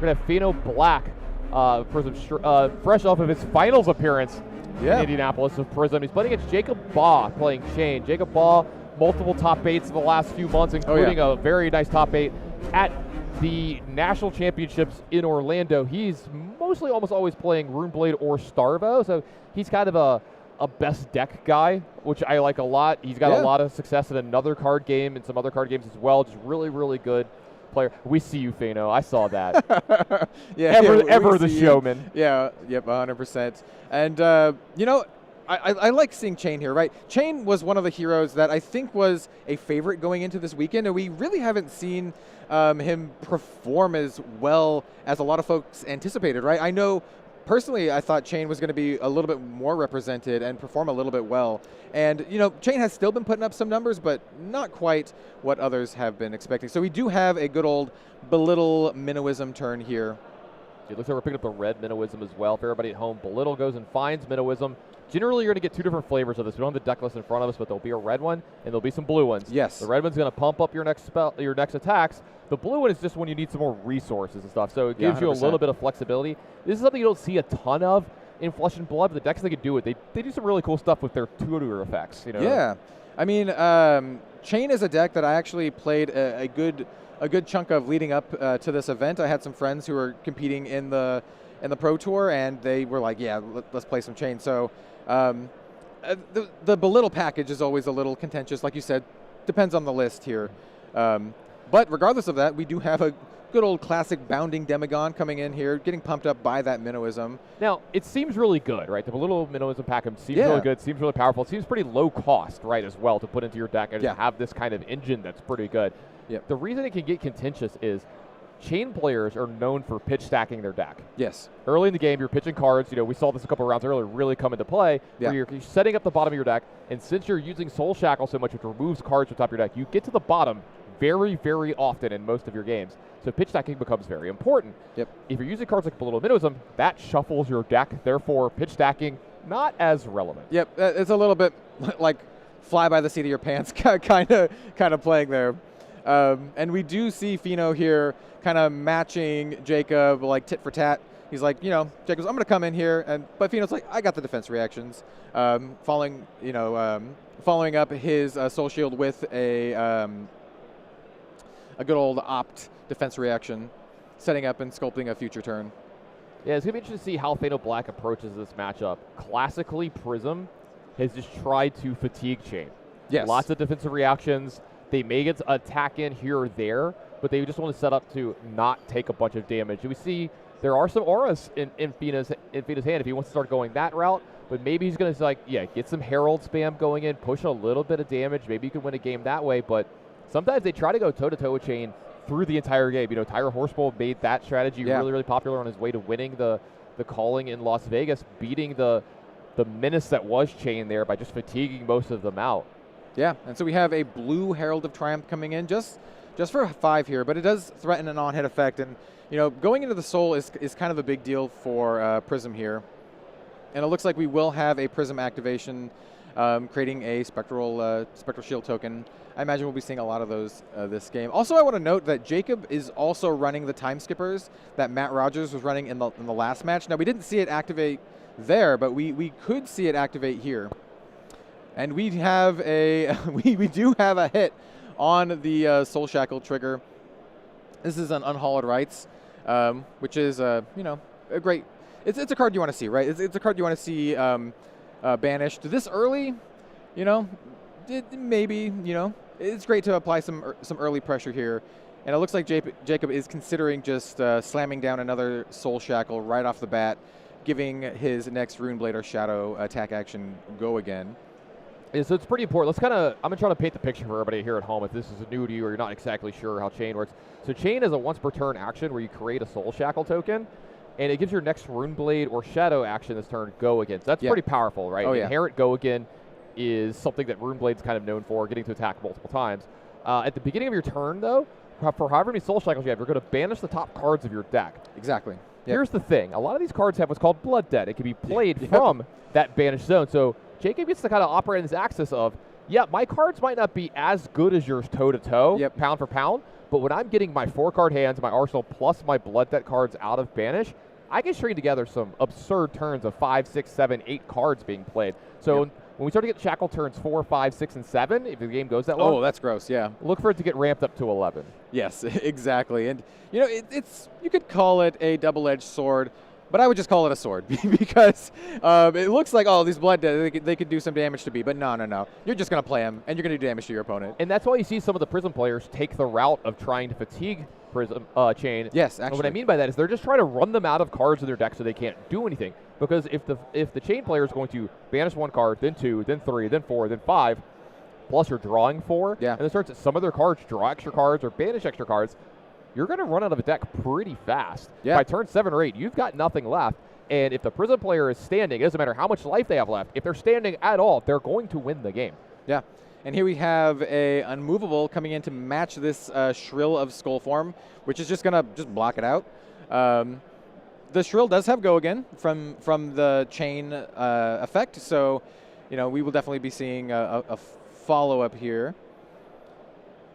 We're going to have Pheano Black, Prism, fresh off of his finals appearance in Indianapolis of Prism. He's playing against Jacob Baugh, playing Chane. Jacob Baugh, multiple top 8s in the last few months, including a very nice top 8 at the National Championships in Orlando. He's mostly almost always playing Runeblade or Starvo, so he's kind of a best deck guy, which I like a lot. He's got a lot of success in another card game and some other card games as well. Just really, really good player. We see you, Pheano. I saw that. ever the showman. Yeah, yep, 100%. And, you know, I like seeing Chane here, right? Chane was one of the heroes that I think was a favorite going into this weekend, and we really haven't seen him perform as well as a lot of folks anticipated, right? I know personally I thought Chane was going to be a little bit more represented and perform a little bit well. And, you know, Chane has still been putting up some numbers, but not quite what others have been expecting. So we do have a good old belittle Minnowism turn here. It looks like we're picking up the red Minnowism as well. For everybody at home, belittle goes and finds Minnowism. Generally, you're going to get two different flavors of this. We don't have the deck list in front of us, but there'll be a red one and there'll be some blue ones. Yes. The red one's going to pump up your next spell, your next attacks. The blue one is just when you need some more resources and stuff. So it gives you a little bit of flexibility. This is something you don't see a ton of in Flesh and Blood, but the decks that can do it, they do some really cool stuff with their tutor effects. You know? Yeah. I mean, Chane is a deck that I actually played a good chunk of leading up to this event. I had some friends who were competing in the Pro Tour, and they were like, yeah, let's play some Chane. So the belittle package is always a little contentious. Like you said, depends on the list here. But regardless of that, we do have a good old classic bounding Demagon coming in here, getting pumped up by that Minnowism. Now, it seems really good, right? The belittle Minnowism pack seems really good, seems really powerful. It seems pretty low cost, right, as well, to put into your deck and have this kind of engine that's pretty good. Yep. The reason it can get contentious is Chane players are known for pitch stacking their deck. Yes. Early in the game, you're pitching cards. You know, we saw this a couple rounds earlier really come into play, where you're setting up the bottom of your deck, and since you're using Soul Shackle so much, which removes cards from the top of your deck, you get to the bottom very, very often in most of your games. So pitch stacking becomes very important. Yep. If you're using cards like Belittle Minnowism, that shuffles your deck. Therefore, pitch stacking, not as relevant. Yep, it's a little bit like fly by the seat of your pants kind of playing there. And we do see Pheano here kind of matching Jacob like tit for tat. He's like, you know, Jacob's, I'm going to come in here, but Pheano's like, I got the defense reactions. Following up his Soul Shield with a good old opt defense reaction, setting up and sculpting a future turn. Yeah, it's going to be interesting to see how Pheano Black approaches this matchup. Classically, Prism has just tried to fatigue Chane. Yes. Lots of defensive reactions. They may get attack in here or there, but they just want to set up to not take a bunch of damage. We see there are some auras in Pheano's hand if he wants to start going that route, but maybe he's going to get some Herald spam going in, push a little bit of damage. Maybe you can win a game that way, but sometimes they try to go toe-to-toe with Chane through the entire game. You know, Tyra Horsebowl made that strategy really, really popular on his way to winning the calling in Las Vegas, beating the menace that was Chane there by just fatiguing most of them out. Yeah, and so we have a blue Herald of Triumph coming in just for 5 here, but it does threaten an on-hit effect. And, you know, going into the Soul is kind of a big deal for Prism here. And it looks like we will have a Prism activation, creating a Spectral Shield token. I imagine we'll be seeing a lot of those this game. Also, I want to note that Jacob is also running the Time Skippers that Matt Rogers was running in the last match. Now, we didn't see it activate there, but we could see it activate here. And we have we do have a hit on the Soul Shackle trigger. This is an Unhallowed Rites, which is you know, a great. It's a card you want to see, right? It's a card you want to see banished this early. You know, maybe, you know, it's great to apply some early pressure here. And it looks like Jacob is considering just slamming down another Soul Shackle right off the bat, giving his next Runeblade or Shadow attack action go again. Yeah, so it's pretty important. I'm going to try to paint the picture for everybody here at home if this is new to you or you're not exactly sure how Chane works. So Chane is a once per turn action where you create a Soul Shackle token, and it gives your next Runeblade or Shadow action this turn go again. So that's pretty powerful, right? Oh, yeah. Inherent go again is something that Runeblade's kind of known for, getting to attack multiple times. At the beginning of your turn, though, for however many Soul Shackles you have, you're going to banish the top cards of your deck. Exactly. Yep. Here's the thing. A lot of these cards have what's called Blood Debt. It can be played from that banished zone. So Jacob gets to kind of operate in this axis of, Yeah, my cards might not be as good as yours toe-to-toe, pound for pound, but when I'm getting my 4-card hands, my arsenal, plus my Blood Debt cards out of Banish, I can string together some absurd turns of 5, 6, 7, 8 cards being played. So when we start to get Shackle turns 4, 5, 6, and 7, if the game goes that long. Oh, that's gross, yeah. Look for it to get ramped up to 11. Yes, exactly. And, you know, it's you could call it a double-edged sword, but I would just call it a sword because it looks like, oh, these Blood Debt, they could do some damage to me, but no. You're just going to play them, and you're going to do damage to your opponent. And that's why you see some of the Prism players take the route of trying to fatigue Prism Chane. Yes, actually. actually. And what I mean by that is they're just trying to run them out of cards in their deck so they can't do anything. Because if the Chane player is going to banish 1 card, then 2, then 3, then 4, then 5, plus you're drawing 4, and then starts at some of their cards, draw extra cards or banish extra cards, you're going to run out of a deck pretty fast. By turn 7 or 8, you've got nothing left. And if the Prism player is standing, it doesn't matter how much life they have left. If they're standing at all, they're going to win the game. Yeah. And here we have a Unmovable coming in to match this Shrill of Skull form, which is just going to just block it out. The Shrill does have Go again from the Chane effect, so you know we will definitely be seeing a follow-up here.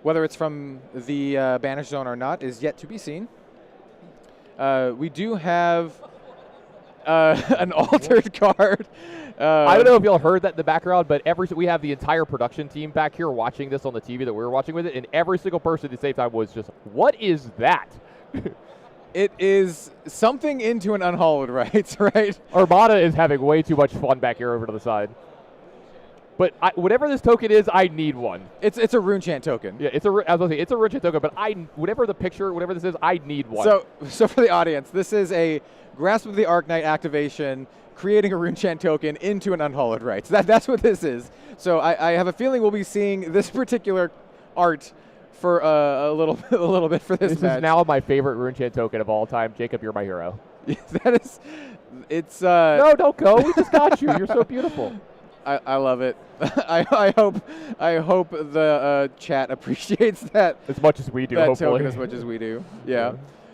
Whether it's from the Banish Zone or not is yet to be seen. We do have an altered card. I don't know if y'all heard that in the background, but we have the entire production team back here watching this on the TV that we were watching with it, and every single person at the same time was just, what is that? It is something into an Unhallowed Rites, right? Armada is having way too much fun back here over to the side. But whatever this token is, I need one. It's a Runechant token. Yeah, it's a Runechant token, but whatever this is, I need one. So for the audience, this is a Grasp of the Arknight activation, creating a Runechant token into an Unhallowed Rites. That's what this is. So I have a feeling we'll be seeing this particular art for a little bit for this match. This is now my favorite Runechant token of all time. Jacob, you're my hero. It's no, don't go. We just got you. You're so beautiful. I love it. I hope the chat appreciates that as much as we do. That hopefully. token as much as we do. Yeah.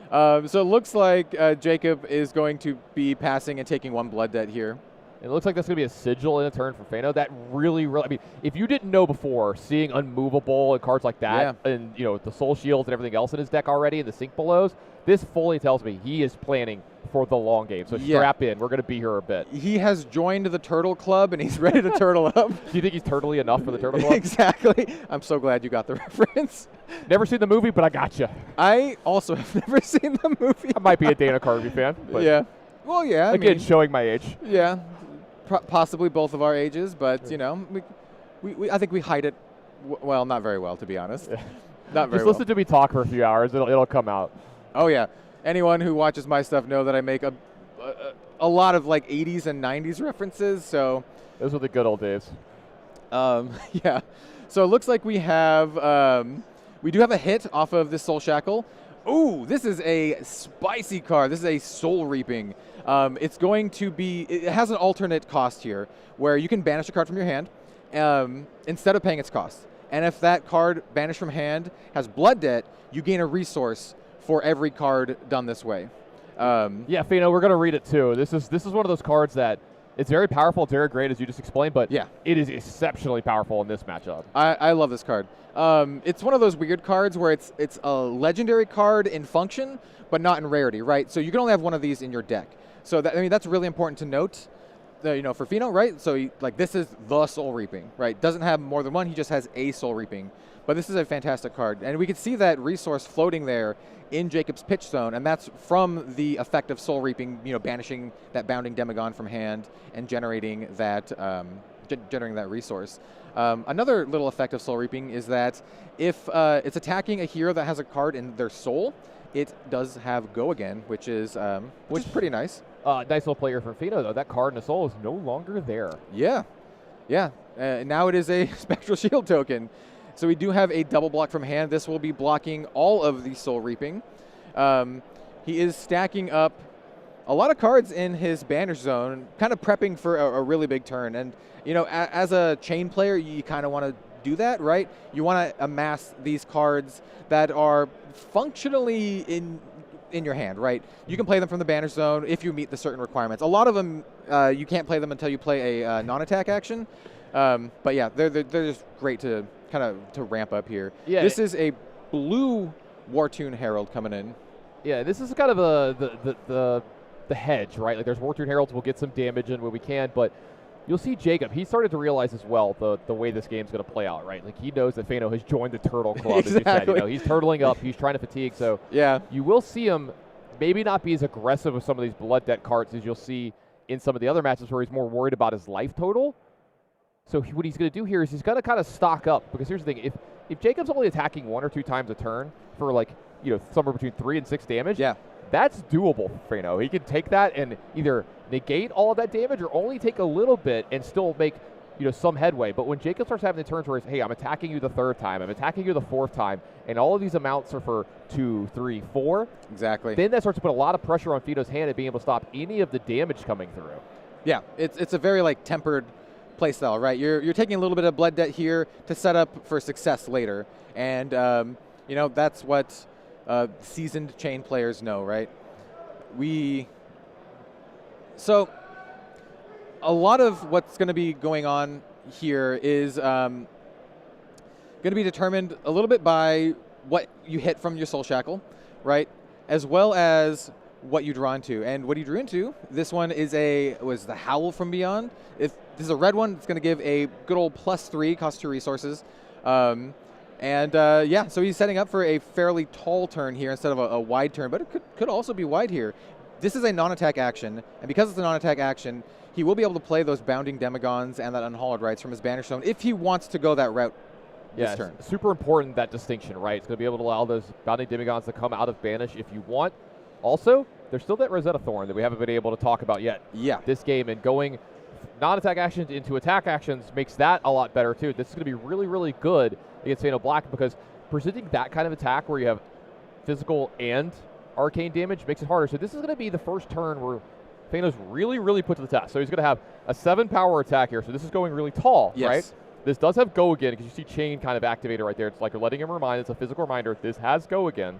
So it looks like Jacob is going to be passing and taking 1 Blood Debt here. It looks like that's going to be a sigil in a turn for Pheano. That really, I mean, if you didn't know before, seeing Unmovable and cards like that, and you know the Soul Shields and everything else in his deck already, and the Sync Belows, this fully tells me he is planning for the long game. So strap in. We're going to be here a bit. He has joined the Turtle Club, and he's ready to turtle up. Do you think he's turtly enough for the Turtle Club? Exactly. I'm so glad you got the reference. Never seen the movie, but I gotcha. I also have never seen the movie. I might be a Dana Carvey fan. But yeah. Well, yeah. Again, showing my age. Yeah. Possibly both of our ages, but you know, I think we hide it well, not very well, to be honest. Not very Just listen to me talk for a few hours; it'll come out. Oh yeah, anyone who watches my stuff know that I make a lot of like 80s and 90s references. So those were the good old days. Yeah. So it looks like we have we do have a hit off of this Soul Shackle. Ooh, this is a spicy card. This is a Soul Reaping. It's going to be, it has an alternate cost here where you can banish a card from your hand instead of paying its cost. And if that card banished from hand has Blood Debt, you gain a resource for every card done this way. Yeah, Pheano, we're going to read it too. This is one of those cards that it's very powerful, it's very great as you just explained, but it is exceptionally powerful in this matchup. I love this card. It's one of those weird cards where it's a legendary card in function, but not in rarity, right? So you can only have one of these in your deck. So that's really important to note, you know, for Pheano, right? So this is the Soul Reaping, right? Doesn't have more than one, he just has a Soul Reaping. But this is a fantastic card, and we can see that resource floating there in Jacob's pitch zone, and that's from the effect of Soul Reaping, you know, banishing that Bounding Demagon from hand and generating that resource. Another little effect of Soul Reaping is that if it's attacking a hero that has a card in their soul, it does have Go again, which is pretty nice. Nice little player from Pheano, though. That card in the soul is no longer there. Yeah. Now it is a Spectral Shield token. So we do have a double block from hand. This will be blocking all of the Soul Reaping. He is stacking up a lot of cards in his Banish Zone, kind of prepping for a really big turn. And, you know, as a Chane player, you kind of want to do that, right? You want to amass these cards that are functionally in your hand, right? You can play them from the Banish Zone if you meet the certain requirements. A lot of them, you can't play them until you play a non-attack action. But yeah, they're just great to kind of to ramp up here. Yeah. This is a blue Wartune Herald coming in. Yeah, this is kind of the hedge, right? Like there's Wartune Heralds, we'll get some damage in when we can, but you'll see Jacob, he started to realize as well the way this game's going to play out, right? Like he knows that Pheano has joined the Turtle Club, exactly. as you said. You know, he's turtling up, he's trying to fatigue, so yeah, you will see him maybe not be as aggressive with some of these blood debt cards as you'll see in some of the other matches where he's more worried about his life total. So what he's going to do here is he's going to kind of stock up, because here's the thing, if Jacob's only attacking 1 or 2 times a turn for like, you know, somewhere between 3 and 6 damage, yeah, that's doable for Pheano. He can take that and either negate all of that damage or only take a little bit and still make, you know, some headway. But when Jacob starts having the turns where it's, hey, I'm attacking you the 3rd time, I'm attacking you the 4th time, and all of these amounts are for 2, 3, 4. Exactly. Then that starts to put a lot of pressure on Pheano's hand at being able to stop any of the damage coming through. Yeah, it's a very like tempered playstyle, right? You're taking a little bit of blood debt here to set up for success later, and you know, that's what seasoned Chane players know, right? So a lot of what's going to be going on here is going to be determined a little bit by what you hit from your Soul Shackle, right? As well as what you draw into. And what he drew into, this one was the Howl from Beyond. If this is a red one, it's going to give a good old +3, cost 2 resources. Yeah, so he's setting up for a fairly tall turn here instead of a wide turn, but it could also be wide here. This is a non-attack action, and because it's a non-attack action, he will be able to play those Bounding Demigons and that Unhallowed Rites from his Banish Zone if he wants to go that route this turn. Super important, that distinction, right? It's going to be able to allow those Bounding Demigons to come out of Banish if you want. Also, there's still that Rosetta Thorn that we haven't been able to talk about yet. Yeah. This game, and going non-attack actions into attack actions makes that a lot better too. This is going to be really, really good against Pheano Black, because presenting that kind of attack where you have physical and arcane damage makes it harder. So this is going to be the first turn where Pheano's really, really put to the test. So he's going to have a 7 power attack here. So this is going really tall, yes. right? This does have Go Again, because you see Chane kind of activated right there. It's like you're letting him remind. It's a physical reminder. This has Go Again.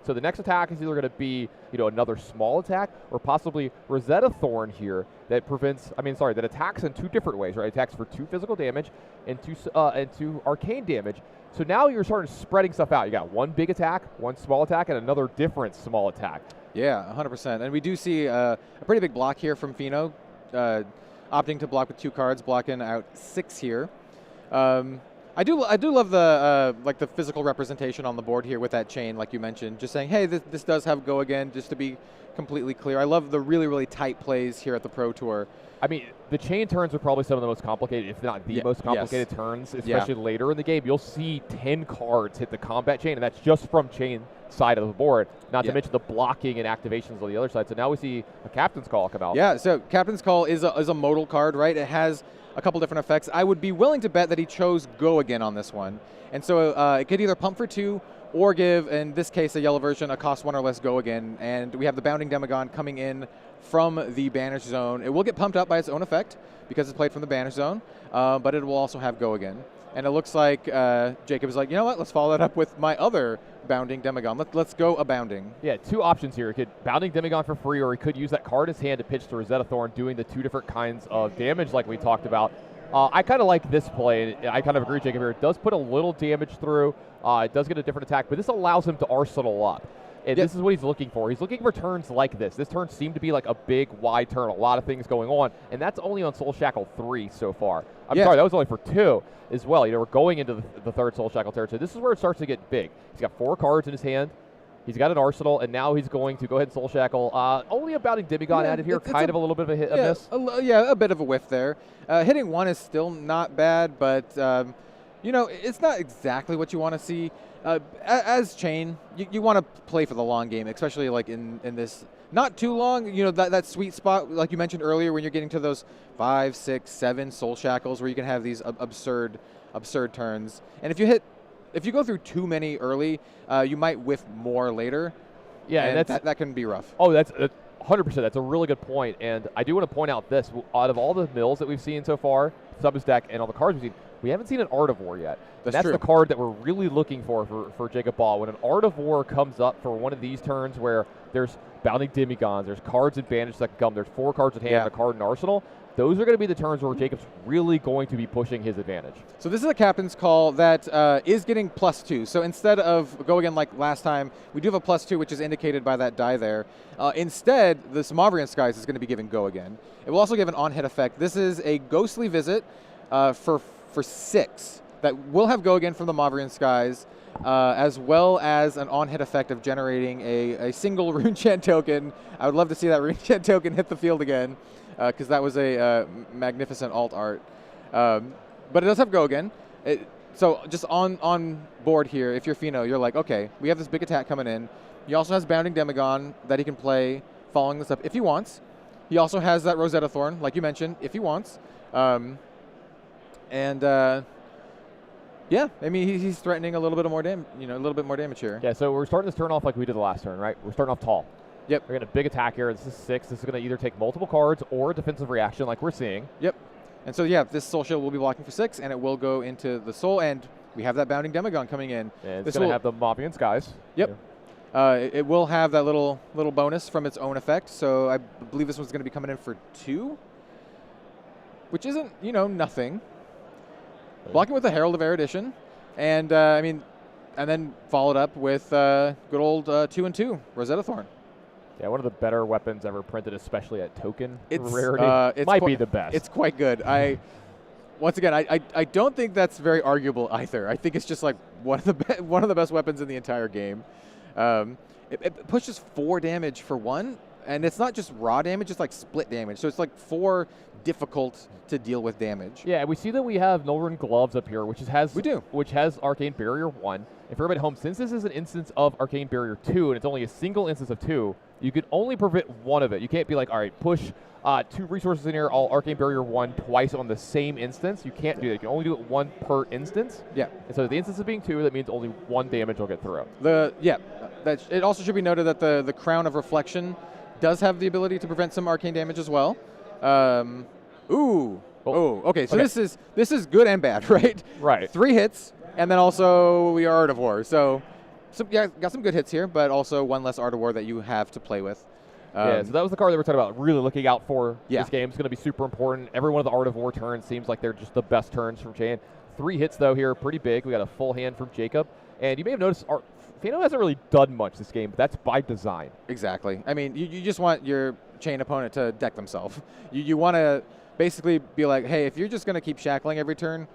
So the next attack is either going to be, you know, another small attack or possibly Rosetta Thorn here that that attacks in 2 different ways, right? It attacks for 2 physical damage and 2 arcane damage. So now you're starting spreading stuff out. You got 1 big attack, 1 small attack, and another different small attack. Yeah, 100%. And we do see a pretty big block here from Pheano, opting to block with 2 cards, blocking out 6 here. I do love the like the physical representation on the board here with that Chane, like you mentioned, just saying, hey, this does have Go Again, just to be completely clear. I love the really, really tight plays here at the Pro Tour. I mean, the Chane turns are probably some of the most complicated, if not the most complicated turns, especially later in the game. You'll see 10 cards hit the combat Chane, and that's just from Chane side of the board, not to mention the blocking and activations on the other side. So now we see a Captain's Call come out. Yeah, so Captain's Call is a modal card, right? It has a couple different effects. I would be willing to bet that he chose Go Again on this one. And so it could either pump for 2 or give, in this case, a yellow version, a cost 1 or less Go Again. And we have the Bounding Demagon coming in from the Banish Zone. It will get pumped up by its own effect because it's played from the Banish Zone, but it will also have Go Again. And it looks like Jacob is like, you know what, let's follow that up with my other Bounding Demagon. Let's go Abounding. Yeah, 2 options here. He could Bounding Demagon for free, or he could use that card in his hand to pitch to Rosetta Thorn, doing the 2 different kinds of damage like we talked about. I kind of like this play, and I kind of agree, Jacob, here. It does put a little damage through. It does get a different attack, but this allows him to arsenal up. And this is what he's looking for. He's looking for turns like this. This turn seemed to be like a big, wide turn, a lot of things going on, and that's only on Soul Shackle 3 so far. I'm sorry, that was only for 2 as well. You know, we're going into the 3rd Soul Shackle territory. This is where it starts to get big. He's got 4 cards in his hand. He's got an arsenal, and now he's going to go ahead and Soul Shackle. Only a Bounding Demagon added here, kind of a little bit of a hit, a miss. A bit of a whiff there. Hitting 1 is still not bad, but you know, it's not exactly what you want to see. As Chane, you want to play for the long game, especially like in this not too long. You know, that sweet spot, like you mentioned earlier, when you're getting to those 5, 6, 7 Soul Shackles, where you can have these absurd turns. And if you go through too many early, you might whiff more later. Yeah, and that can be rough. Oh, that's 100%. That's a really good point. And I do want to point out this: out of all the mills that we've seen so far, Subs deck, and all the cards we've seen, we haven't seen an Art of War yet. That's the card that we're really looking for Jacob Baugh. When an Art of War comes up for one of these turns where there's Bounding Demigons, there's cards advantage that can come. There's 4 cards at hand and a card in Arsenal. Those are going to be the turns where Jacob's really going to be pushing his advantage. So this is a captain's call that is getting +2. So instead of go again like last time, we do have a +2, which is indicated by that die there. Instead, the Somavrian Skies is going to be giving go again. It will also give an on-hit effect. This is a Ghostly Visit for 6 that will have go again from the Mavrian Skies, as well as an on-hit effect of generating a single Rune Chant token. I would love to see that Rune Chant token hit the field again, because that was a magnificent alt art. But it does have go again. So just on board here, if you're Pheano, you're like, okay, we have this big attack coming in. He also has Bounding Demagon that he can play following this up if he wants. He also has that Rosetta Thorn, like you mentioned, if he wants. Yeah, I mean he's threatening a little bit more damage here. Yeah, so we're starting this turn off like we did the last turn, right? We're starting off tall. Yep. We're getting a big attack here. This is 6. This is going to either take multiple cards or a defensive reaction like we're seeing. Yep. And so, yeah, this Soul Shield will be blocking for 6, and it will go into the Soul, and we have that Bounding Demagon coming in. And it's going to have the Mavrian Skies. Yep. Yeah. It will have that little bonus from its own effect, so I believe this one's going to be coming in for 2, which isn't, nothing. Blocking with the Herald of Erudition, and, and then followed up with good old 2/2 Rosetta Thorn. Yeah, one of the better weapons ever printed, especially at token rarity. It might be the best. It's quite good. Once again, I don't think that's very arguable either. I think it's just like one of the best weapons in the entire game. It pushes 4 damage for 1, and it's not just raw damage; it's like split damage. So it's like 4 difficult to deal with damage. Yeah, we see that we have Nulrun Gloves up here, which has Arcane Barrier 1. And for everybody at home, since this is an instance of Arcane Barrier 2, and it's only a single instance of 2, you can only prevent 1 of it. You can't be like, all right, push 2 resources in here, all Arcane Barrier 1 twice on the same instance. You can't do that. You can only do it 1 per instance. Yeah. And so the instance of being 2, that means only 1 damage will get through. It also should be noted that the Crown of Reflection does have the ability to prevent some arcane damage as well. Okay. So this is good and bad, right? Right. 3 hits, and then also we are Art of War. So got some good hits here, but also 1 less Art of War that you have to play with. So that was the card that we're talking about, really looking out for. This game is going to be super important. Every one of the Art of War turns seems like they're just the best turns from Chane. 3 hits, though, here, pretty big. We got a full hand from Jacob. And you may have noticed Pheano hasn't really done much this game, but that's by design. Exactly. I mean, you just want your Chane opponent to deck themselves. You want to basically be like, hey, if you're just going to keep shackling every turn,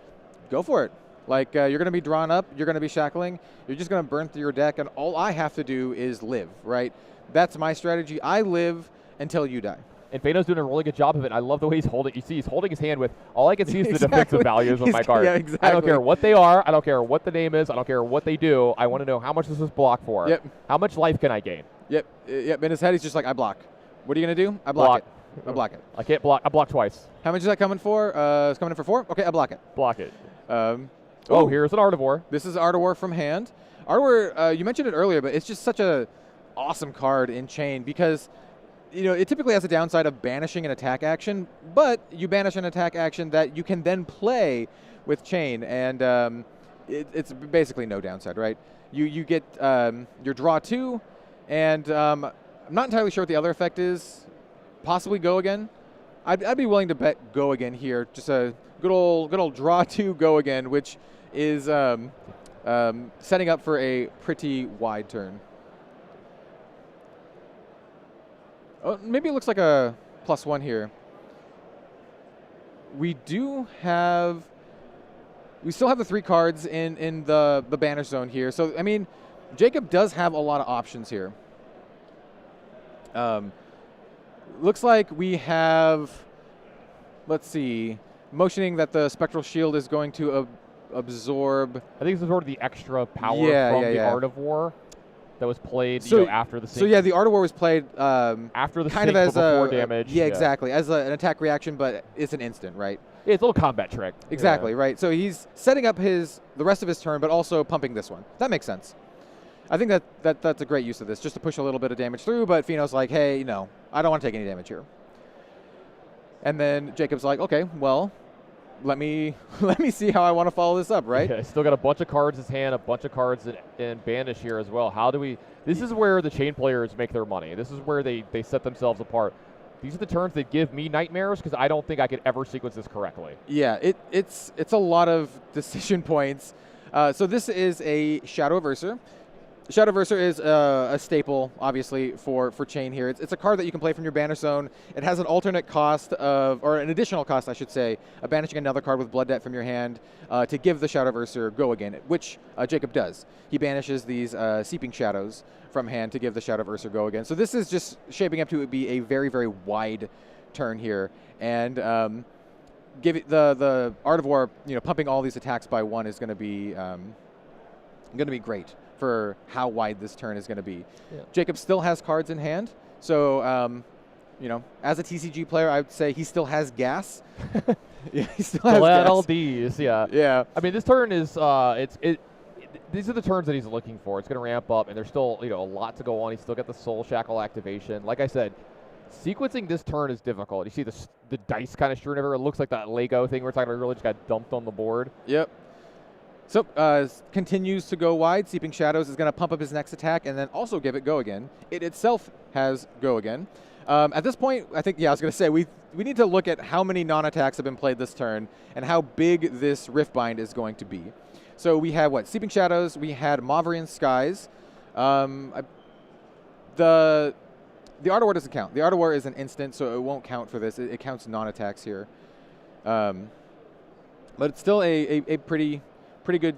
go for it. Like, you're going to be drawn up, you're going to be shackling, you're just going to burn through your deck, and all I have to do is live, right? That's my strategy. I live until you die. And Pheano's doing a really good job of it. I love the way he's holding. You see, he's holding his hand with, all I can see is the defensive values on my card. Yeah, exactly. I don't care what they are. I don't care what the name is. I don't care what they do. I want to know how much does this block for? Yep. How much life can I gain? Yep. In his head, he's just like, I block. What are you going to do? I block it. I block it. I can't block. I block twice. How much is that coming for? It's coming in for 4? Okay, I block it. Block it. Here's an Art of War. This is Art of War from hand. Art of War, you mentioned it earlier, but it's just such a awesome card in Chane because it typically has a downside of banishing an attack action, but you banish an attack action that you can then play with Chane, and it's basically no downside, right? You get your draw 2, and I'm not entirely sure what the other effect is. Possibly go again. I'd be willing to bet go again here. Just a good old draw 2 go again, which is setting up for a pretty wide turn. Oh, maybe it looks like a +1 here. We still have the 3 cards in the banish zone here. So, I mean, Jacob does have a lot of options here. Looks like we have, let's see, motioning that the Spectral Shield is going to absorb. I think this is sort of the extra power from the Art of War that was played after the sync. So, yeah, the Art of War was played after the kind sync, of as before damage. Yeah, exactly. As an attack reaction, but it's an instant, right? Yeah, it's a little combat trick. Exactly, right. So he's setting up the rest of his turn, but also pumping this one. That makes sense. I think that's a great use of this, just to push a little bit of damage through, but Pheano's like, hey, no, I don't want to take any damage here. And then Jacob's like, okay, well, let me see how I want to follow this up, right? Yeah, still got a bunch of cards in his hand, a bunch of cards in Banish here as well. How do we? This is where the Chane players make their money. This is where they set themselves apart. These are the turns that give me nightmares because I don't think I could ever sequence this correctly. Yeah, it's a lot of decision points. So this is a Shadow Averser. Shadow Averser is a staple, obviously, for Chane here. It's a card that you can play from your Banish zone. It has an alternate cost or an additional cost, I should say, of banishing another card with Blood Debt from your hand to give the Shadow Averser Go Again, which Jacob does. He banishes these Seeping Shadows from hand to give the Shadow Averser Go Again. So this is just shaping up to be a very, very wide turn here. And give it the Art of War, pumping all these attacks by 1 is going to be great for how wide this turn is going to be. Yeah. Jacob still has cards in hand, so as a TCG player, I would say he still has gas. Yeah, he still has gas. All these, yeah. Yeah. I mean, this turn is these are the turns that he's looking for. It's going to ramp up, and there's still a lot to go on. He's still got the Soul Shackle activation. Like I said, sequencing this turn is difficult. You see the dice kind of strewn everywhere. It looks like that Lego thing we're talking about really just got dumped on the board. Yep. So continues to go wide. Seeping Shadows is going to pump up his next attack and then also give it Go Again. It itself has Go Again. At this point, I think, I was going to say, we need to look at how many non-attacks have been played this turn and how big this Riftbind is going to be. So we have, Seeping Shadows. We had Mauvrian Skies. The Art of War doesn't count. The Art of War is an instant, so it won't count for this. It counts non-attacks here. But it's still a pretty good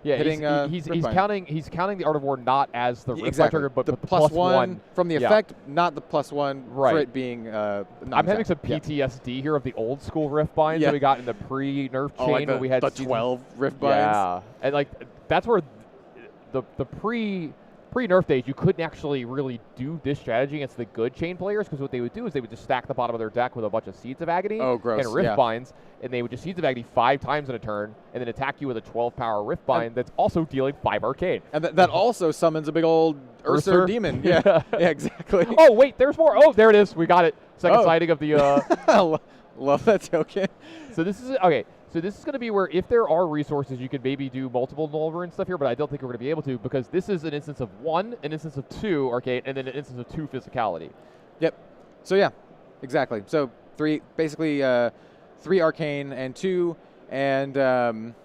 hitting. He's counting the Art of War not as the exactly. trigger, but the plus one from the effect, not the +1 for it being. I'm having some PTSD here of the old school Riftbinds that we got in the pre-nerf Chane where we had the 12 Riftbinds. Yeah, and that's where the pre-nerf days, you couldn't actually really do this strategy against the good Chane players because what they would do is they would just stack the bottom of their deck with a bunch of Seeds of Agony and Riftbinds, and they would just Seeds of Agony 5 times in a turn and then attack you with a 12-power Riftbind that's also dealing 5 Arcane. And that also summons a big old Ursa demon. Yeah, exactly. Oh, wait, there's more. Oh, there it is. We got it. Second sighting of the... Love that token. So this is... Okay. So this is going to be where if there are resources, you could maybe do multiple Null and stuff here, but I don't think we're going to be able to because this is an instance of 1, an instance of 2 Arcane, and then an instance of 2 Physicality. Yep. So yeah, exactly. So 3 Arcane and 2, and then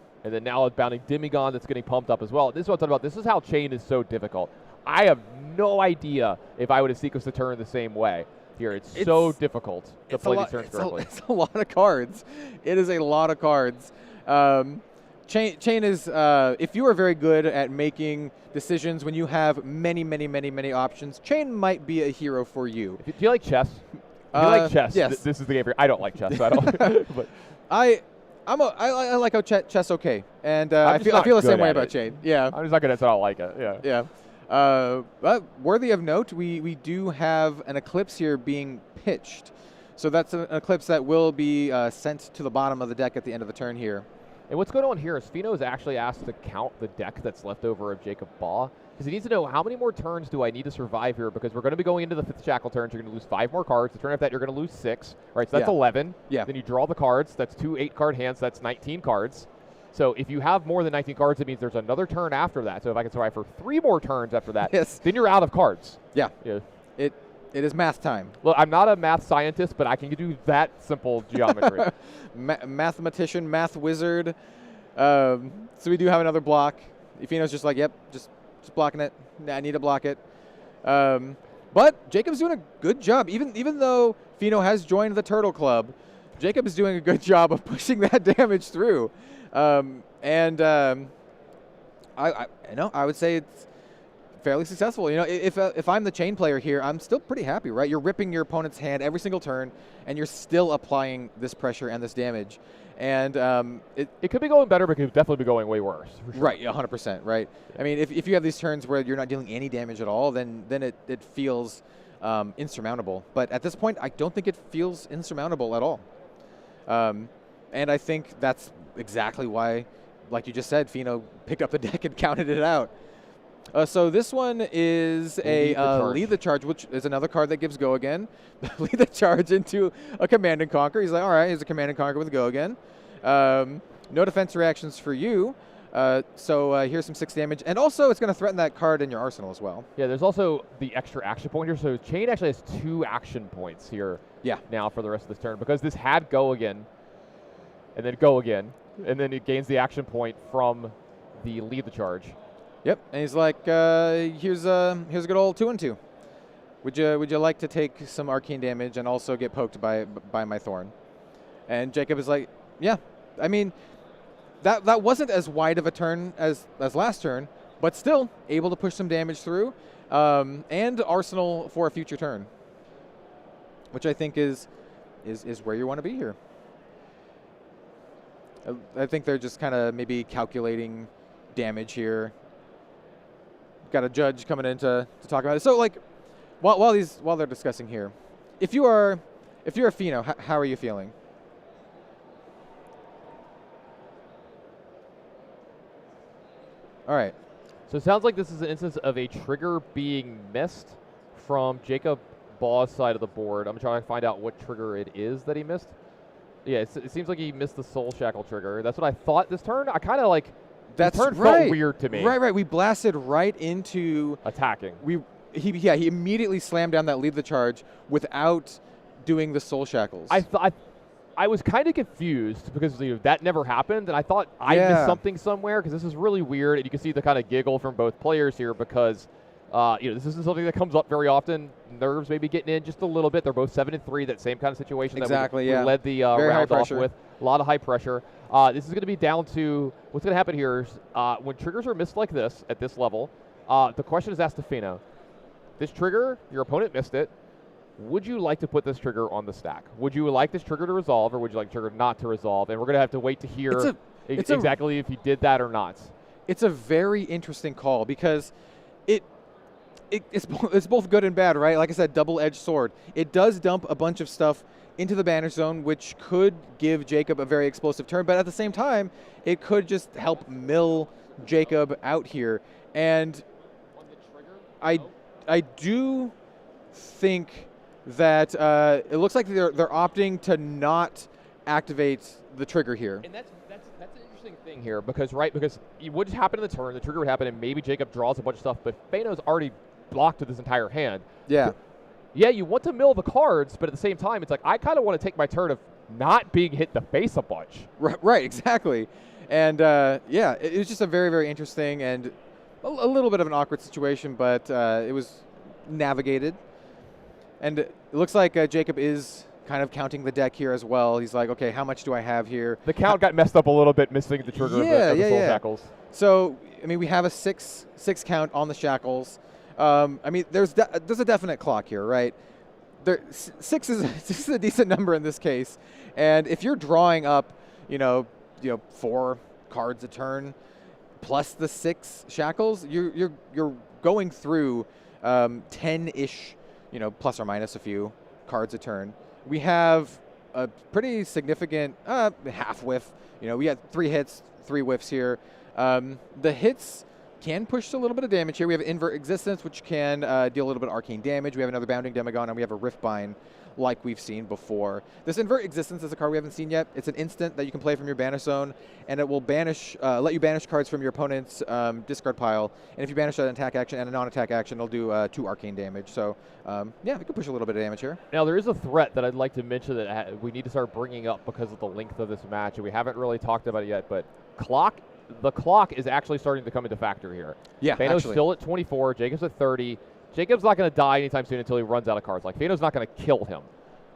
now it's bounding Demigod that's getting pumped up as well. This is what I'm talking about. This is how Chane is so difficult. I have no idea if I would have sequenced the turn the same way. Here, it's so difficult to play these turns correctly. It's a lot of cards. It is a lot of cards. Chane is, if you are very good at making decisions when you have many, many, many, many options, Chane might be a hero for you. Do you like chess? If you like chess, yes. This is the game for you. I don't like chess, so I don't. But I like how chess okay, and I feel the same way about Chane. Yeah, I'm just not good at it, so I don't like it. Yeah. Yeah. But worthy of note, we do have an Eclipse here being pitched. So that's an Eclipse that will be sent to the bottom of the deck at the end of the turn here. And what's going on here is Pheano is actually asked to count the deck that's left over of Jacob Baugh because he needs to know how many more turns do I need to survive here because we're going to be going into the 5th Shackle turn. So you're going to lose 5 more cards. The turn after that, you're going to lose 6. Right, so that's 11. Yeah. Then you draw the cards. That's 2 8-card hands. That's 19 cards. So if you have more than 19 cards, it means there's another turn after that. So if I can survive for 3 more turns after that, then you're out of cards. Yeah. It is math time. Look, I'm not a math scientist, but I can do that simple geometry. Mathematician, math wizard. So we do have another block. Pheano's just like, yep, just blocking it. I need to block it. But Jacob's doing a good job. Even though Pheano has joined the Turtle Club, Jacob is doing a good job of pushing that damage through. I would say it's fairly successful. If I'm the Chane player here, I'm still pretty happy, right? You're ripping your opponent's hand every single turn, and you're still applying this pressure and this damage. And it could be going better, but it could definitely be going way worse. For sure. Right, 100%, right? Yeah. I mean, if you have these turns where you're not dealing any damage at all, then it feels insurmountable. But at this point, I don't think it feels insurmountable at all. And I think that's exactly why, like you just said, Pheano picked up the deck and counted it out. So this one is Lead the Charge, which is another card that gives Go Again. Lead the Charge into a Command and Conquer. He's like, all right, here's a Command and Conquer with Go Again. No defense reactions for you. So here's some 6 damage. And also, it's going to threaten that card in your arsenal as well. Yeah, there's also the extra action point here. So Chane actually has 2 action points here now for the rest of this turn, because this had go again, and then go again, and then it gains the action point from the lead the charge. Yep, and he's like, here's a good old 2-2. Would you like to take some arcane damage and also get poked by my thorn? And Jacob is like, yeah. I mean, that wasn't as wide of a turn as last turn, but still able to push some damage through, and arsenal for a future turn, which I think is where you want to be here. I think they're just kind of maybe calculating damage here. Got a judge coming in to talk about it. So like, while they're discussing here, if you're a Pheano, how are you feeling? All right. So it sounds like this is an instance of a trigger being missed from Jacob Baugh's side of the board. I'm trying to find out what trigger it is that he missed. Yeah, it seems like he missed the Soul Shackle trigger. That's what I thought this turn. I kind of like, this turn felt weird to me. Right. We blasted right into attacking. He immediately slammed down that lead the charge without doing the Soul Shackles. I was kind of confused because that never happened, and I thought I missed something somewhere, because this is really weird, and you can see the kind of giggle from both players here, because this isn't something that comes up very often. Nerves maybe getting in just a little bit. They're both 7-3, that same kind of situation that we led the round off with. A lot of high pressure. This is going to be down to what's going to happen here is when triggers are missed like this at this level, the question is asked to Pheano. This trigger, your opponent missed it. Would you like to put this trigger on the stack? Would you like this trigger to resolve, or would you like trigger not to resolve? And we're going to have to wait to hear exactly if he did that or not. It's a very interesting call, because it's both good and bad, right? Like I said, double-edged sword. It does dump a bunch of stuff into the banish zone, which could give Jacob a very explosive turn, but at the same time, it could just help mill Jacob out here. And I do think that it looks like they're opting to not activate the trigger here. And that's an interesting thing here, because it would happen in the turn, the trigger would happen, and maybe Jacob draws a bunch of stuff, but Pheano's already blocked with his entire hand. Yeah. Yeah, you want to mill the cards, but at the same time, it's like, I kind of want to take my turn of not being hit in the face a bunch. Right, exactly. And it was just a very, very interesting and a little bit of an awkward situation, but it was navigated. And it looks like Jacob is kind of counting the deck here as well. He's like, okay, how much do I have here? The count got messed up a little bit, missing the trigger of the Soul Shackles. So, I mean, we have a six count on the Shackles. I mean, there's a definite clock here, right? 6 is a decent number in this case. And if you're drawing up, 4 cards a turn plus the 6 Shackles, you're going through 10-ish, plus or minus a few cards a turn. We have a pretty significant half whiff. We had 3 hits, 3 whiffs here. The hits can push a little bit of damage here. We have Invert Existence, which can deal a little bit of arcane damage. We have another Bounding Demagon, and we have a Riftbind like we've seen before. This Invert Existence is a card we haven't seen yet. It's an instant that you can play from your banish zone, and it will let you banish cards from your opponent's discard pile. And if you banish an attack action and a non-attack action, it'll do 2 arcane damage. So, we can push a little bit of damage here. Now, there is a threat that I'd like to mention that we need to start bringing up because of the length of this match, and we haven't really talked about it yet, but the clock is actually starting to come into factor here. Yeah, Pheano's still at 24. Jacob's at 30. Jacob's not going to die anytime soon until he runs out of cards. Like, Pheano's not going to kill him.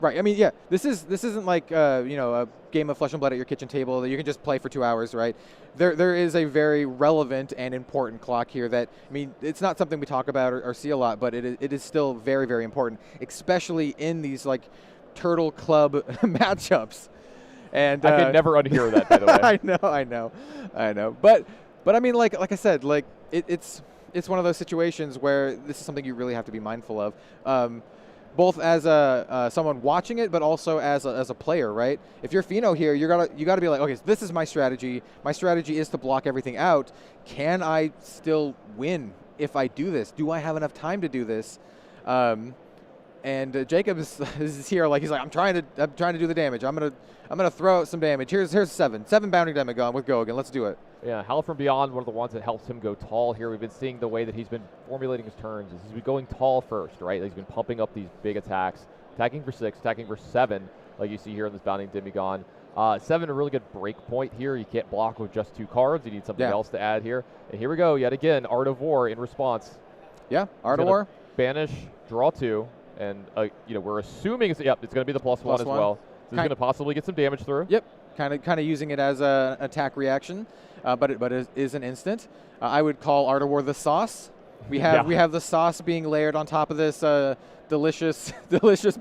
Right. I mean, yeah, this isn't like a game of Flesh and Blood at your kitchen table that you can just play for 2 hours, right? There is a very relevant and important clock here that, I mean, it's not something we talk about or see a lot, but it is still very, very important, especially in these like Turtle Club matchups. And I can never unhear that, by the way. I know. But I mean, like I said, like it's one of those situations where this is something you really have to be mindful of, both as someone watching it, but also as a player, right? If you're Pheano here, you gotta be like, okay, so this is my strategy. My strategy is to block everything out. Can I still win if I do this? Do I have enough time to do this? And Jacob is here, like he's like, I'm trying to do the damage. I'm gonna throw out some damage. Here's 7 bounding Demagon with Go again. Let's do it. Yeah, Howl from Beyond, one of the ones that helps him go tall here. We've been seeing the way that he's been formulating his turns. He's been going tall first, right? He's been pumping up these big attacks, attacking for 6, attacking for 7, like you see here in this bounding Demagon. 7, a really good break point here. You can't block with just 2 cards. You need something else to add here. And here we go, yet again, Art of War in response. Yeah, Art of War. Banish, draw 2, and we're assuming it's going to be the +1 as well. So he's going to possibly get some damage through. Yep, kind of using it as an attack reaction, but it is an instant. I would call Art of War the sauce. We have the sauce being layered on top of this delicious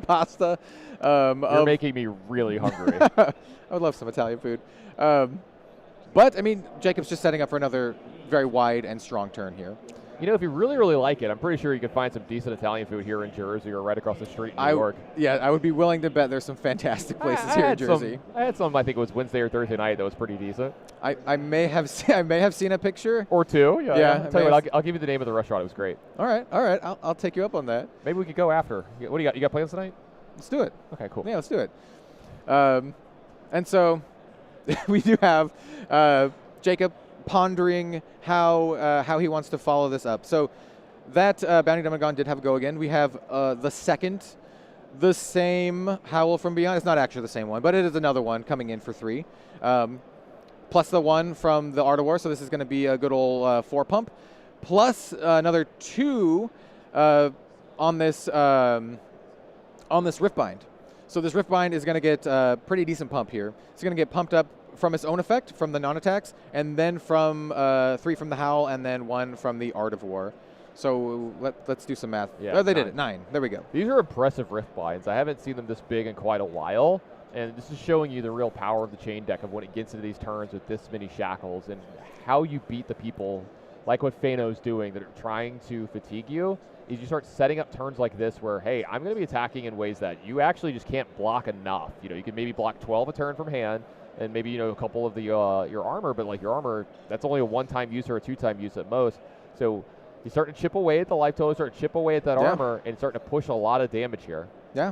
pasta. You're making me really hungry. I would love some Italian food. But, I mean, Jacob's just setting up for another very wide and strong turn here. If you really, really like it, I'm pretty sure you could find some decent Italian food here in Jersey or right across the street in New York. Yeah, I would be willing to bet there's some fantastic places here in Jersey. I had some, I think it was Wednesday or Thursday night that was pretty decent. I may have seen a picture. Or 2, yeah. I'll tell you what, I'll give you the name of the restaurant. It was great. All right. I'll take you up on that. Maybe we could go after. What do you got? You got plans tonight? Let's do it. Okay, cool. Yeah, let's do it. And so we do have Jacob pondering how he wants to follow this up. So that Bounding Demagon did have a Go again. We have the same Howl from Beyond. It's not actually the same one, but it is another one coming in for 3. Plus the 1 from the Art of War, so this is going to be a good old 4 pump. Plus another 2 on this Riftbind. So this Riftbind is going to get a pretty decent pump here. It's going to get pumped up from its own effect, from the non-attacks, and then from 3 from the Howl, and then 1 from the Art of War. So let's do some math. Yeah, oh, they did it. 9. There we go. These are impressive Riftbinds. I haven't seen them this big in quite a while, and this is showing you the real power of the Chane deck of when it gets into these turns with this many shackles and how you beat the people, like what Pheano's doing, that are trying to fatigue you. Is you start setting up turns like this where, hey, I'm going to be attacking in ways that you actually just can't block enough. You can maybe block 12 a turn from hand, and maybe a couple of the your armor, but like your armor, that's only a 1-time use or a 2-time use at most. So you start to chip away at the life total, start to chip away at that armor, and starting to push a lot of damage here. Yeah,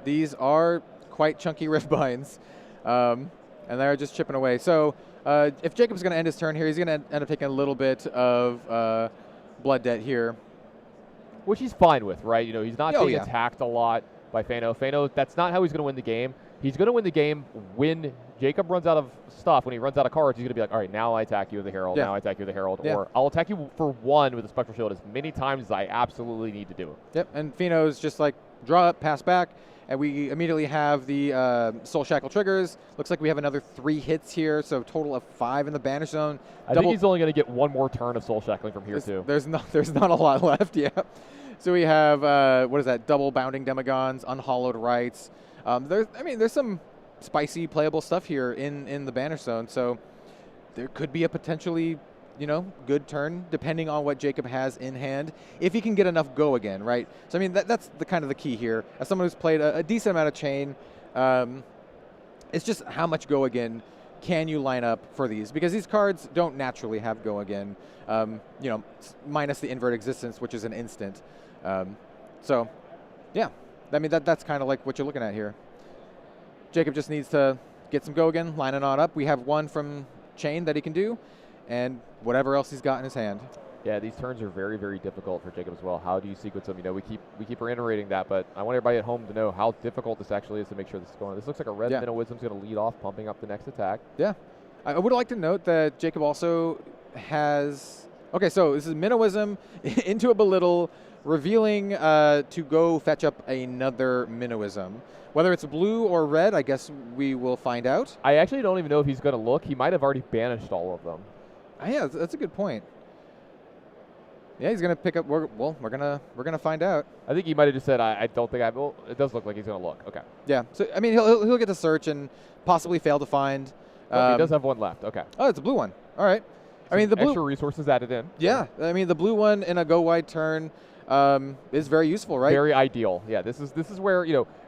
these are quite chunky Riftbinds, and they're just chipping away. So if Jacob's going to end his turn here, he's going to end up taking a little bit of blood debt here. Which he's fine with, right? He's not being attacked a lot by Pheano. Pheano, that's not how he's going to win the game. He's going to win the game when Jacob runs out of stuff, when he runs out of cards. He's going to be like, all right, now I attack you with the Herald, now I attack you with the Herald, or I'll attack you for 1 with the Spectral Shield as many times as I absolutely need to do. Yep, and Pheano's just like, draw up, pass back, and we immediately have the Soul Shackle triggers. Looks like we have another 3 hits here, so total of 5 in the Banish Zone. I think he's only going to get 1 more turn of Soul Shackling from here, too. There's not a lot left, So we have, what is that, double Bounding Demagons, Unhallowed Rites. There's some spicy playable stuff here in the Banish Zone, so there could be a potentially, good turn depending on what Jacob has in hand, if he can get enough Go again, right? So that's the kind of the key here. As someone who's played a decent amount of Chane, it's just how much Go again can you line up for these, because these cards don't naturally have Go again, minus the Invert Existence, which is an instant. So yeah, that's kind of like what you're looking at here. Jacob just needs to get some Go again, line it on up. We have 1 from Chane that he can do, and whatever else he's got in his hand. Yeah, these turns are very, very difficult for Jacob as well. How do you sequence them? We keep reiterating that, but I want everybody at home to know how difficult this actually is to make sure this is going on. This looks like a red Minnow Wisdom's going to lead off, pumping up the next attack. Yeah. I would like to note that Jacob also has... Okay, so this is Minnow Wisdom into a Belittle, revealing to go fetch up another Minnowism. Whether it's blue or red, I guess we will find out. I actually don't even know if he's going to look. He might have already banished all of them. Yeah, that's a good point. Yeah, he's going to pick up. We're gonna find out. I think he might have just said, "I don't think I will." It does look like he's going to look. Okay. Yeah. So he'll get to search and possibly fail to find. Oh, he does have 1 left. Okay. Oh, it's a blue one. All right. The blue extra resources added in. Yeah. The blue one in a go wide turn is very useful, right? Very ideal. Yeah. This is where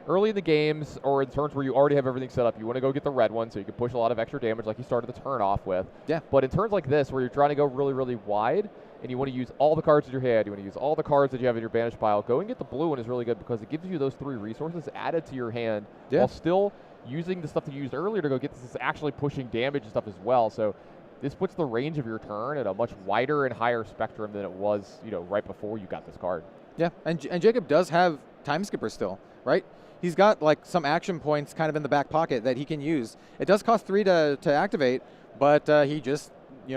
early in the games or in turns where you already have everything set up, you want to go get the red one so you can push a lot of extra damage like you started the turn off with. Yeah. But in turns like this where you're trying to go really, really wide, and you want to use all the cards in your hand, you want to use all the cards that you have in your banish pile, go and get the blue one is really good because it gives you those 3 resources added to your hand while still using the stuff that you used earlier to go get this is actually pushing damage and stuff as well. So this puts the range of your turn at a much wider and higher spectrum than it was, right before you got this card. Yeah, and Jacob does have Time Skipper still, right? He's got like some action points kind of in the back pocket that he can use. It does cost 3 to activate, but he just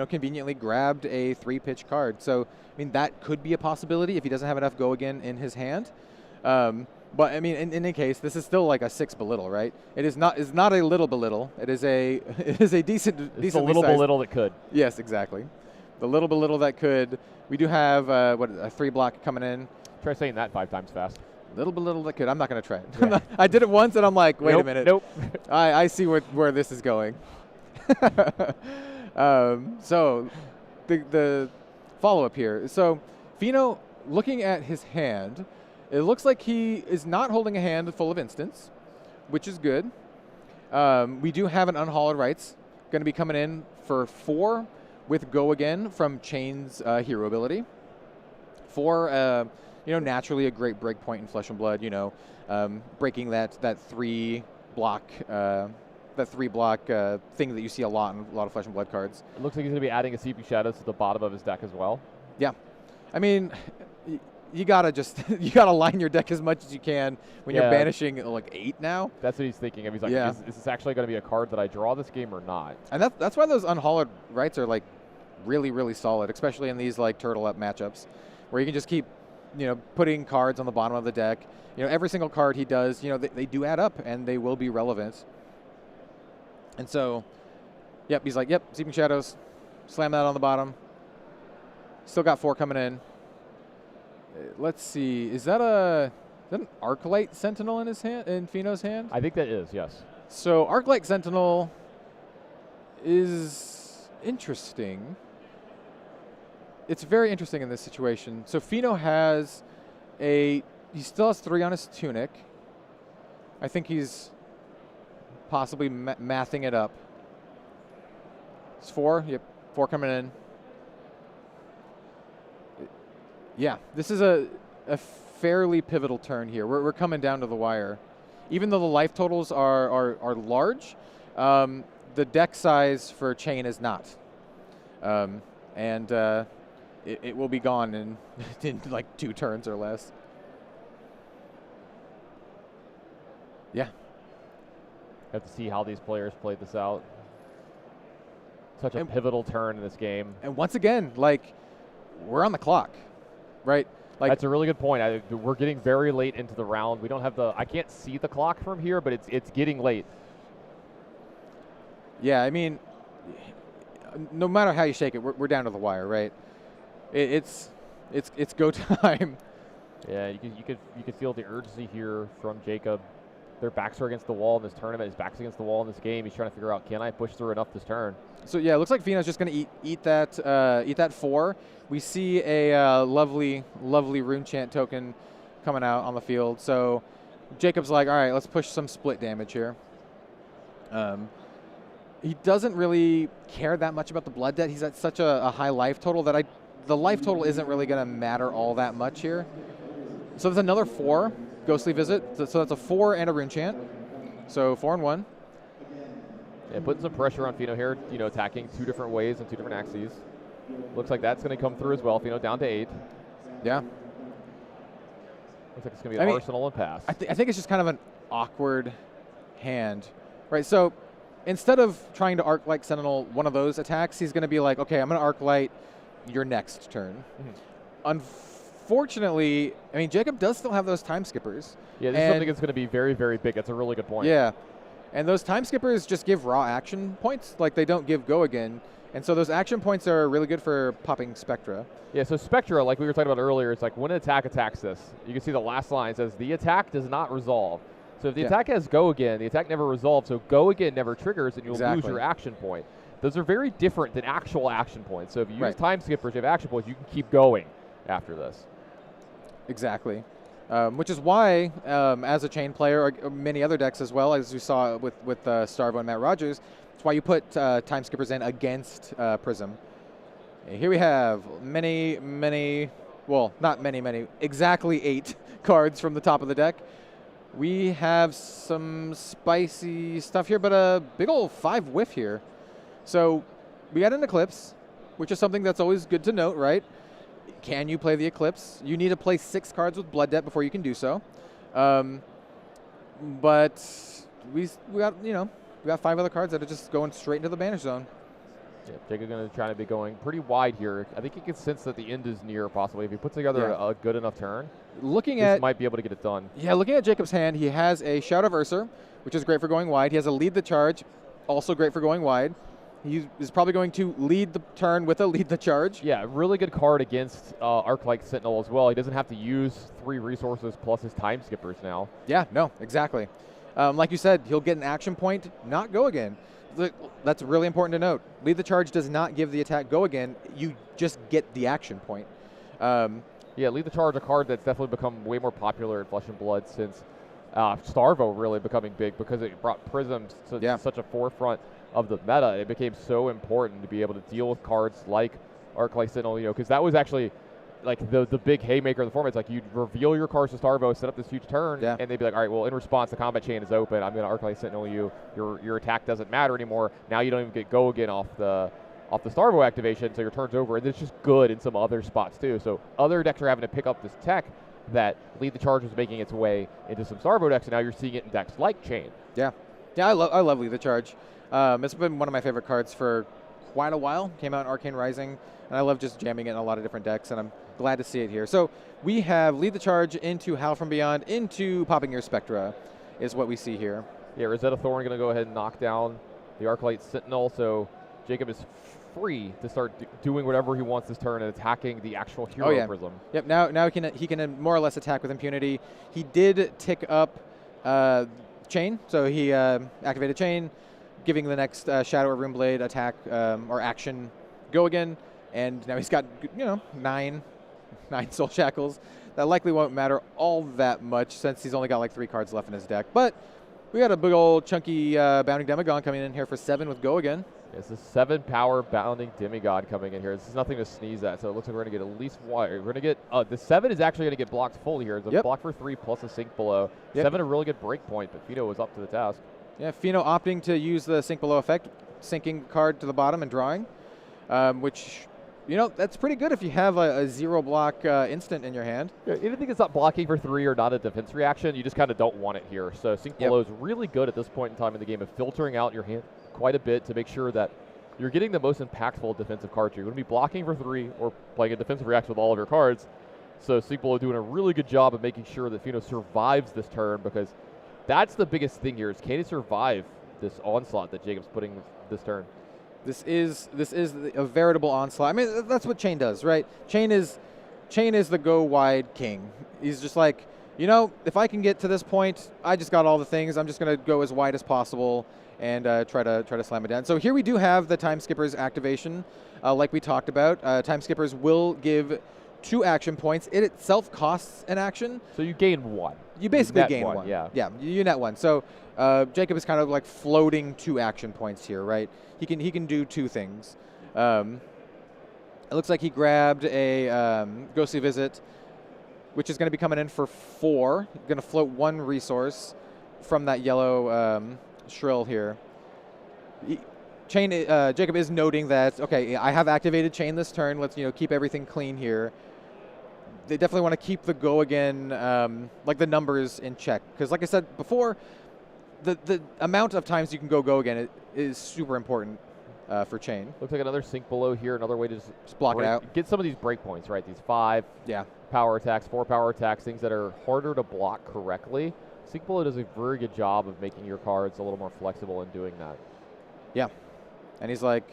conveniently grabbed a 3-pitch card. So I mean that could be a possibility if he doesn't have enough go again in his hand. But I mean, in any case, this is still like a 6 belittle, right? It is not a little belittle. It is a decent. It's a little belittle that could. Yes, exactly. The little belittle that could. We do have a 3-block coming in. Try saying that 5 times fast. Little belittle that could. I'm not going to try it. Yeah. I did it once, and I'm like, wait a minute. Nope. I see where this is going. So the follow up here. So Pheano, looking at his hand. It looks like he is not holding a hand full of instants, which is good. We do have an Unhallowed Rites going to be coming in for 4 with Go Again from Chane's hero ability. 4, naturally a great break point in Flesh and Blood. Breaking that 3-block thing that you see a lot in a lot of Flesh and Blood cards. It looks like he's going to be adding a CP Shadows to the bottom of his deck as well. Yeah, I mean. You gotta line your deck as much as you can when you're banishing like 8 now. That's what he's thinking of. He's like, is this actually going to be a card that I draw this game or not? And that's why those Unhallowed Rites are like really, really solid, especially in these like turtle up matchups, where you can just keep putting cards on the bottom of the deck. Every single card he does, they do add up and they will be relevant. And so, he's like, Seeping Shadows, slam that on the bottom. Still got 4 coming in. Let's see. Is that an Arclight Sentinel in his hand? In Pheano's hand? I think that is, yes. So Arclight Sentinel is interesting. It's very interesting in this situation. So Pheano he still has 3 on his Tunic. I think he's possibly mathing it up. It's 4. Yep, 4 coming in. Yeah, this is a fairly pivotal turn here. We're coming down to the wire. Even though the life totals are large, the deck size for Chane is not. It will be gone in like 2 turns or less. Yeah. Have to see how these players played this out. Such a pivotal turn in this game. And once again, like, we're on the clock. Right, like that's a really good point. We're getting very late into the round. We don't have I can't see the clock from here, but it's getting late. Yeah, I mean, no matter how you shake it, we're down to the wire, right? It's go time. Yeah, you could feel the urgency here from Jacob. Their backs are against the wall in this tournament. His back's against the wall in this game. He's trying to figure out, can I push through enough this turn? So yeah, it looks like Pheano's just going to eat that 4. We see a lovely Rune Chant token coming out on the field. So Jacob's like, all right, let's push some split damage here. He doesn't really care that much about the blood debt. He's at such a high life total that the life total isn't really going to matter all that much here. So there's another 4 Ghostly Visit. So that's a 4 and a Rune Chant. So 4 and 1. Yeah, putting some pressure on Pheano here, attacking 2 different ways and 2 different axes. Looks like that's going to come through as well. Pheano down to 8. Yeah. Looks like it's going to be an Arsenal and pass. I think it's just kind of an awkward hand. Right, so instead of trying to Arclight Sentinel one of those attacks, he's going to be like, okay, I'm going to Arclight your next turn. Unfortunately, I mean, Jacob does still have those Time Skippers. Yeah, this is something that's going to be very, very big. That's a really good point. Yeah, and those Time Skippers just give raw action points. Like, they don't give Go Again. And so those action points are really good for popping Spectra. Yeah, so Spectra, like we were talking about earlier, it's like when an attack attacks this, you can see the last line says, the attack does not resolve. So if the attack has Go Again, the attack never resolves, so Go Again never triggers, and you'll lose your action point. Those are very different than actual action points. So if you use Time Skippers, you have action points, you can keep going after this. Exactly. Which is why, as a Chane player, or many other decks as well, as we saw with Starvo and Matt Rogers, it's why you put Time Skippers in against Prism. And here we have well, not many, exactly 8 cards from the top of the deck. We have some spicy stuff here, but a big old 5 whiff here. So we got an Eclipse, which is something that's always good to note, right? Can you play the Eclipse? You need to play 6 cards with Blood Debt before you can do so. But we got, we got 5 other cards that are just going straight into the Banish Zone. Yeah, Jacob's going to try to be going pretty wide here. I think he can sense that the end is near, possibly. If he puts together a good enough turn, this might be able to get it done. Yeah, looking at Jacob's hand, he has a Shout of Ursa, which is great for going wide. He has a Lead the Charge, also great for going wide. He is probably going to lead the turn with a Lead the Charge. Yeah, really good card against Arc-like Sentinel as well. He doesn't have to use 3 resources plus his Time Skippers now. Yeah, no, exactly. Like you said, he'll get an action point, not go again. That's really important to note. Lead the Charge does not give the attack go again. You just get the action point. Yeah, Lead the Charge, a card that's definitely become way more popular in Flesh and Blood since Starvo really becoming big because it brought Prism to such a forefront of the meta. It became so important to be able to deal with cards like Arc-like Sentinel, because that was actually like the big haymaker of the format. It's like you'd reveal your cards to Starvo, set up this huge turn, and they'd be like, all right, well, in response, the combat chain is open. I'm going to Arc-like Sentinel you. Your attack doesn't matter anymore. Now you don't even get go again off the Starvo activation, so your turn's over. And it's just good in some other spots too. So other decks are having to pick up this tech that Lead the Charge was making its way into some Starvo decks, and now you're seeing it in decks like Chane. Yeah, I love Lead the Charge. It's been one of my favorite cards for quite a while. Came out in Arcane Rising, and I love just jamming it in a lot of different decks, and I'm glad to see it here. So we have Lead the Charge into Howl from Beyond, into Popping Your Spectra is what we see here. Yeah, Rosetta Thorn going to go ahead and knock down the Arc-Light Sentinel, so Jacob is free to start doing whatever he wants this turn and attacking the actual hero Prism. Yep, now he can more or less attack with impunity. He did tick up Chane, so he activated Chane, giving the next Shadow or Runeblade attack or action go again, and now he's got 9 Soul Shackles. That likely won't matter all that much since he's only got like 3 cards left in his deck. But we got a big old chunky Bounding Demigod coming in here for 7 with go again. It's a 7 power Bounding Demigod coming in here. This is nothing to sneeze at, so it looks like we're going to get at least one. We're going to get the 7 is actually going to get blocked fully here. It's a block for 3 plus a sink below. 7 a really good break point, but Pheano was up to the task. Yeah, Pheano opting to use the sink below effect, sinking card to the bottom and drawing, which, that's pretty good if you have a 0 block instant in your hand. Yeah, even if it's not blocking for 3 or not a defense reaction, you just kind of don't want it here. So sink below is really good at this point in time in the game of filtering out your hand quite a bit to make sure that you're getting the most impactful defensive cards. You're going to be blocking for 3 or playing a defensive reaction with all of your cards. So sink below doing a really good job of making sure that Pheano survives this turn, because that's the biggest thing here, is can he survive this onslaught that Jacob's putting this turn? This is a veritable onslaught. I mean, that's what Chane does, right? Chane is the go wide king. He's just like, if I can get to this point, I just got all the things. I'm just going to go as wide as possible and try to slam it down. So here we do have the Time Skippers activation, like we talked about. Time Skippers will give 2 action points. It itself costs an action. So you gain 1. You basically gain 1. Yeah, you net 1. So Jacob is kind of like floating 2 action points here, right? He can do 2 things. It looks like he grabbed a Ghostly Visit, which is going to be coming in for 4. Going to float 1 resource from that yellow Shrill here. Jacob is noting that, okay, I have activated Chane this turn. Let's keep everything clean here. They definitely want to keep the go again, like the numbers in check, because like I said before, the amount of times you can go again is super important for Chane. Looks like another sink below here. Another way to just block it out. Get some of these break points, right? These 5 power attacks, 4 power attacks, things that are harder to block correctly. Sink below does a very good job of making your cards a little more flexible in doing that. Yeah, and he's like,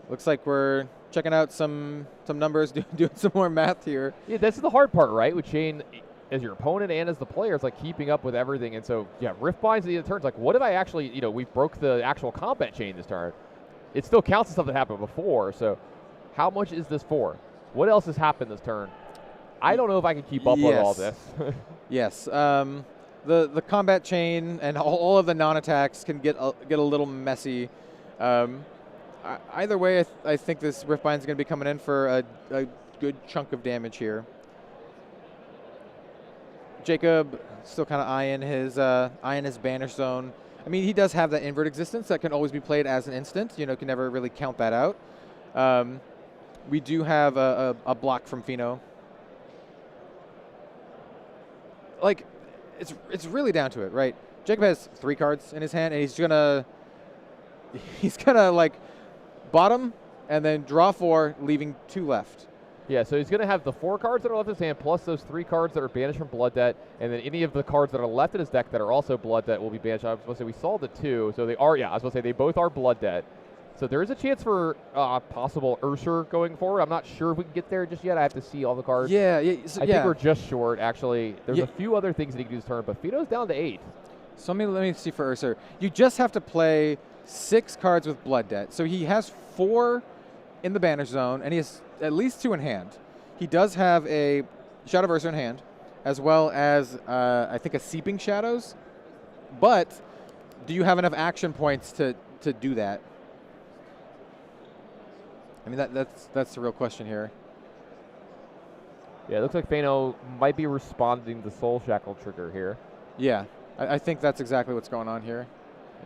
looks like we're checking out some numbers, doing some more math here. Yeah, that's the hard part, right? With Chane, as your opponent and as the player, it's like keeping up with everything. And so, Rift Binds at the end of the turn. It's like, what if I actually, we broke the actual combat chain this turn? It still counts as stuff that happened before. So how much is this for? What else has happened this turn? I don't know if I can keep up with all this. Yes. The combat chain and all of the non-attacks can get a little messy. Either way, I think this Riftbind's going to be coming in for a good chunk of damage here. Jacob still kind of eyeing his banish zone. I mean, he does have that invert existence that can always be played as an instant. You know, can never really count that out. We do have a block from Pheano. Like, it's really down to it, right? Jacob has 3 cards in his hand, and he's gonna like bottom and then draw 4, leaving 2 left. Yeah, so he's going to have the 4 cards that are left in his hand, plus those 3 cards that are banished from Blood Debt, and then any of the cards that are left in his deck that are also Blood Debt will be banished. I was going to say we saw the 2, so they are. Yeah, I was going to say they both are Blood Debt. So there is a chance for possible Ursur going forward. I'm not sure if we can get there just yet. I have to see all the cards. Yeah, I think we're just short, actually. There's a few other things that he can do this turn, but Pheano's down to 8. So let me see for Ursur. You just have to play 6 cards with Blood Debt. So he has 4 in the banish zone, and he has at least 2 in hand. He does have a Shadow of Ursur in hand, as well as, I think, a Seeping Shadows. But do you have enough action points to do that? I mean, that's the real question here. Yeah, it looks like Pheano might be responding to Soul Shackle trigger here. Yeah, I think that's exactly what's going on here.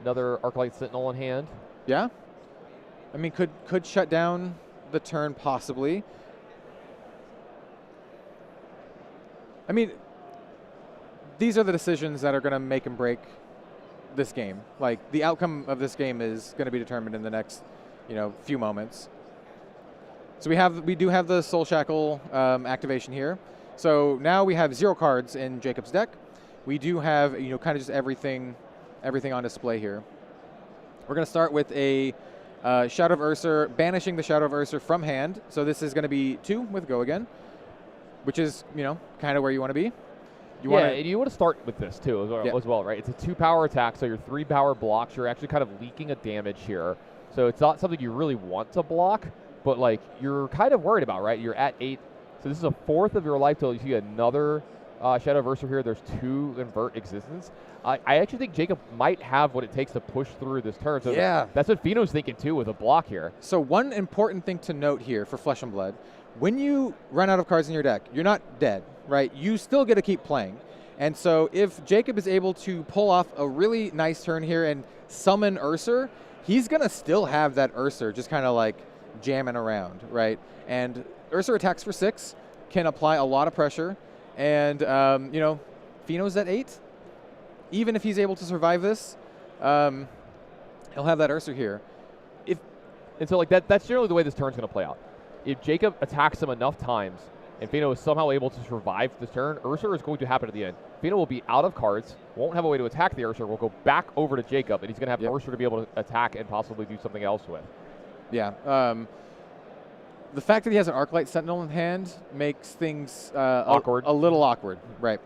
Another Arclight Sentinel in hand. Yeah. I mean, could shut down the turn possibly. I mean, these are the decisions that are going to make and break this game. Like, the outcome of this game is going to be determined in the next, few moments. So we do have the Soul Shackle activation here. So now we have 0 cards in Jacob's deck. We do have, kind of just everything on display here. We're going to start with a Shadow of Ursur, banishing the Shadow of Ursur from hand. So this is going to be 2 with Go again, which is, kind of where you want to be. And you want to start with this, too, as well, right? It's a 2-power attack, so your 3-power blocks, you're actually kind of leaking a damage here. So it's not something you really want to block, but, like, you're kind of worried about, right? You're at 8. So this is a 4th of your life till you see another Shadow of Ursur here. There's 2 invert existence. I actually think Jacob might have what it takes to push through this turn. So that's what Pheano's thinking, too, with a block here. So one important thing to note here for Flesh and Blood, when you run out of cards in your deck, you're not dead, right? You still get to keep playing. And so if Jacob is able to pull off a really nice turn here and summon Ursur, he's going to still have that Ursur just kind of like jamming around, right? And Ursur attacks for 6, can apply a lot of pressure. And, Pheano's at 8. Even if he's able to survive this, he'll have that Ursur here. And so, like, that's generally the way this turn's going to play out. If Jacob attacks him enough times and Pheano is somehow able to survive this turn, Ursur is going to happen at the end. Pheano will be out of cards, won't have a way to attack the Ursur, will go back over to Jacob, and he's going to have Ursur to be able to attack and possibly do something else with. Yeah. The fact that he has an Arclight Sentinel in hand makes things awkward. A little awkward, right.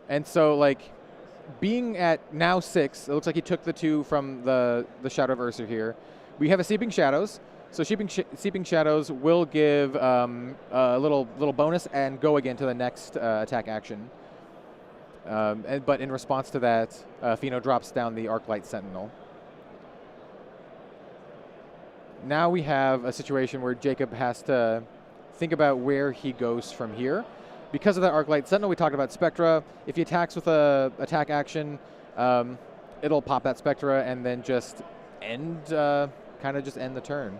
And so, like, being at now 6, it looks like he took the 2 from the Shadow of Ursur here. We have a Seeping Shadows. So Seeping Shadows will give a little bonus and go again to the next attack action. But in response to that, Pheano drops down the Arclight Sentinel. Now we have a situation where Jacob has to think about where he goes from here. Because of that Arclight Sentinel, we talked about Spectra. If he attacks with a attack action, it'll pop that Spectra and then just end the turn.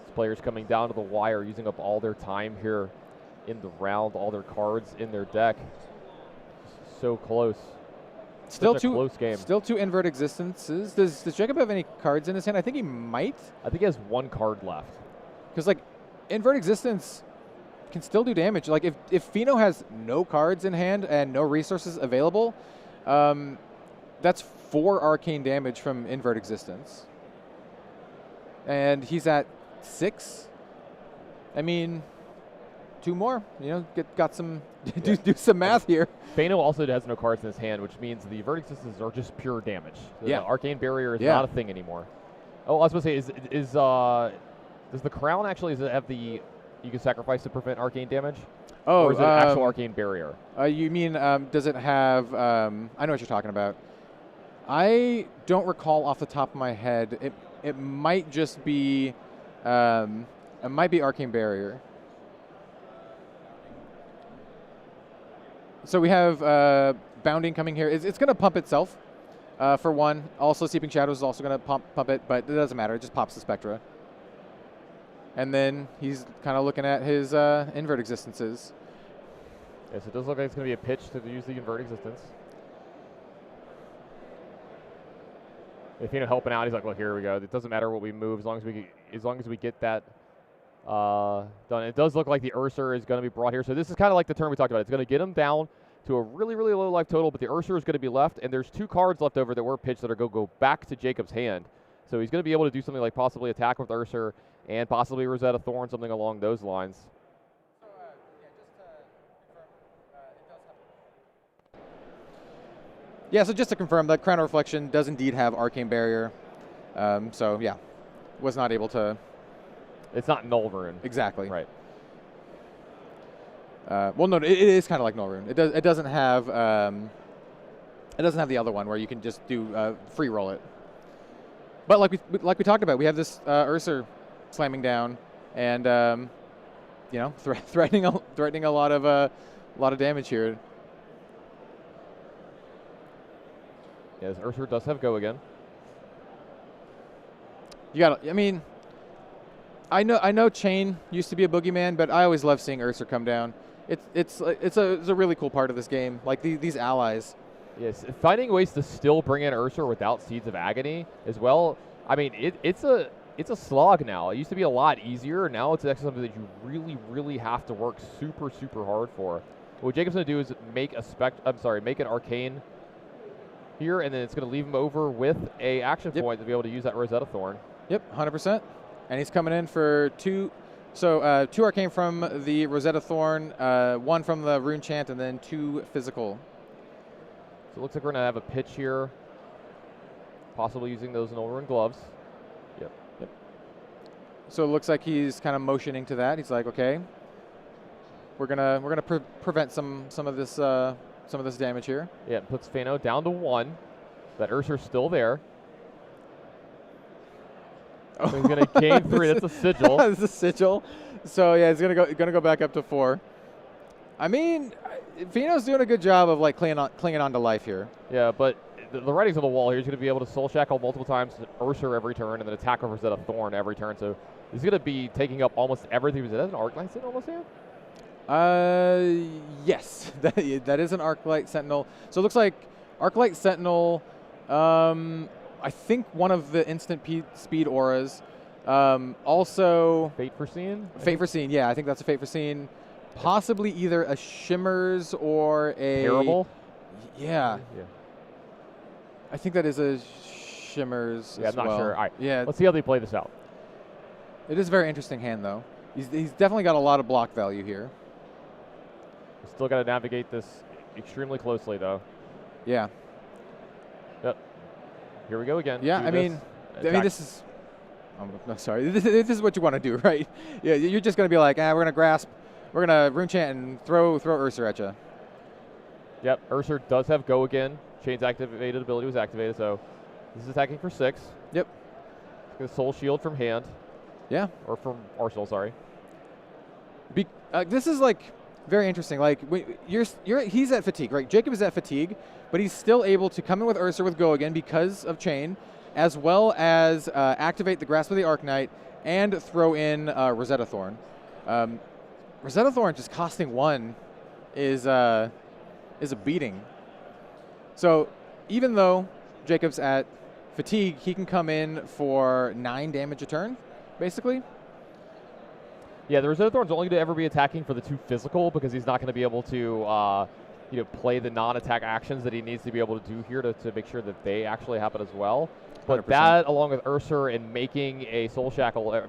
This player's coming down to the wire, using up all their time here in the round, all their cards in their deck. So close. Still Such a close game. Still 2 invert existences. Does Jacob have any cards in his hand? I think he might. I think he has 1 card left. Because, like, invert existence can still do damage. Like, if Pheano has no cards in hand and no resources available, that's 4 arcane damage from invert existence. And he's at 6. I mean, 2 more. Got some do some math here. Pheano also has no cards in his hand, which means the invert existences are just pure damage. The arcane barrier is not a thing anymore. Oh, I was going to say, does the crown actually have the you can sacrifice to prevent arcane damage? Oh, or is it an actual arcane barrier? You mean does it have? I know what you're talking about. I don't recall off the top of my head. It might just be, it might be Arcane Barrier. So we have Bounding coming here. It's going to pump itself, for one. Also, Seeping Shadows is also going to pump it, but it doesn't matter. It just pops the Spectra. And then he's kind of looking at his invert existences. Yes, it does look like it's going to be a pitch to use the invert existence. If Pheano helping out, he's like, well, here we go. It doesn't matter what we move as long as we get that done. It does look like the Ursa is going to be brought here. So this is kind of like the turn we talked about. It's going to get him down to a really, really low life total, but the Ursa is going to be left, and there's 2 cards left over that were pitched that are going to go back to Jacob's hand. So he's going to be able to do something like possibly attack with Ursa and possibly Rosetta Thorn, something along those lines. So, so just to confirm, the Crown of Reflection does indeed have Arcane Barrier. So, yeah, was not able to... It's not Null Rune. Exactly. Right. Well, no, it is kind of like Null Rune. It doesn't have the other one where you can just do free roll it. But like we talked about, we have this Ursa slamming down, and you know, threatening a lot of damage here. Yes, Ursa does have go again. You got. I mean, I know Chane used to be a boogeyman, but I always love seeing Ursa come down. It's a really cool part of this game. Like these allies. Yes, finding ways to still bring in Ursa without Seeds of Agony as well. I mean, it's a slog now. It used to be a lot easier. Now it's actually something that you really, really have to work super, super hard for. What Jacob's going to do is make an Arcane here, and then it's going to leave him over with a action point to be able to use that Rosetta Thorn. Yep, 100%. And he's coming in for 2. So 2 Arcane from the Rosetta Thorn, 1 from the Rune Chant, and then 2 physical. So it looks like we're going to have a pitch here, possibly using those Null Rune gloves. Yep. So it looks like he's kind of motioning to that. He's like, okay, we're gonna prevent some of this damage here. Yeah, it puts Pheano down to 1. That Ursa's still there. So he's going to gain 3. That's a sigil. That's a sigil. So yeah, he's gonna go back up to 4. I mean, Pheano's doing a good job of like clinging on to life here. Yeah, but the writing's on the wall here. He's going to be able to Soul Shackle multiple times, Ursa every turn, and then attack with Rosetta Thorn every turn. So he's going to be taking up almost everything. Is that an Arclight Sentinel almost here? Yes, that is an Arclight Sentinel. So it looks like Arclight Sentinel. I think one of the instant speed auras. Also, Fate Foreseen? Fate Foreseen, yeah, I think that's a Fate Foreseen. Possibly either a Shimmers or a... Terrible? Yeah. I think that is a Shimmers as I'm not sure. All right, yeah. Let's see how they play this out. It is a very interesting hand, though. He's definitely got a lot of block value here. Still got to navigate this extremely closely, though. Yeah. Yep. Here we go again. Yeah, I mean, this is... no, sorry. This is what you want to do, right? Yeah, you're just going to be like, we're going to grasp, we're going to Rune Chant and throw Ursa at you. Yep, Ursa does have go again. Chane's activated ability was activated, so this is attacking for 6. Yep. It's going to Soul Shield from hand. Yeah. Or from Arsenal, sorry. This is like very interesting. Like he's at fatigue, right? Jacob is at fatigue, but he's still able to come in with Ursa with go again because of Chane, as well as activate the Grasp of the Arknight and throw in Rosetta Thorn. Rosetta Thorn just costing 1 is a beating. So even though Jacob's at fatigue, he can come in for 9 damage a turn, basically. Yeah, the Rosetta Thorn's only going to ever be attacking for the 2 physical because he's not going to be able to play the non-attack actions that he needs to be able to do here to make sure that they actually happen as well. But 100%. That, along with Ursa and making a Soul Shackle, a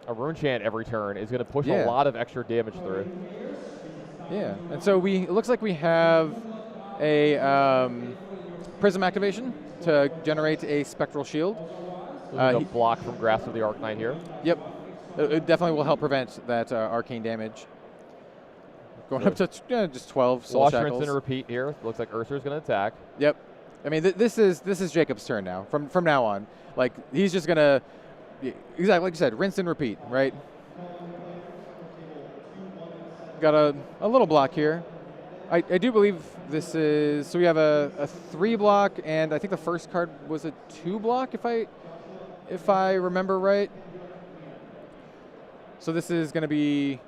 Rune Chant every turn is going to push a lot of extra damage through. Yeah, and so it looks like we have a Prism activation to generate a Spectral Shield. A block from Grasp of the Arknight here. Yep. It definitely will help prevent that arcane damage. Going up to just 12 soul wash, shackles. rinse, and repeat here. Looks like Ursa's going to attack. Yep. I mean, this is Jacob's turn now. From now on, like he's just gonna exactly like you said, rinse and repeat, right? Got a little block here. I do believe this is, so we have a 3 block, and I think the first card was a 2 block if I remember right. So this is going to be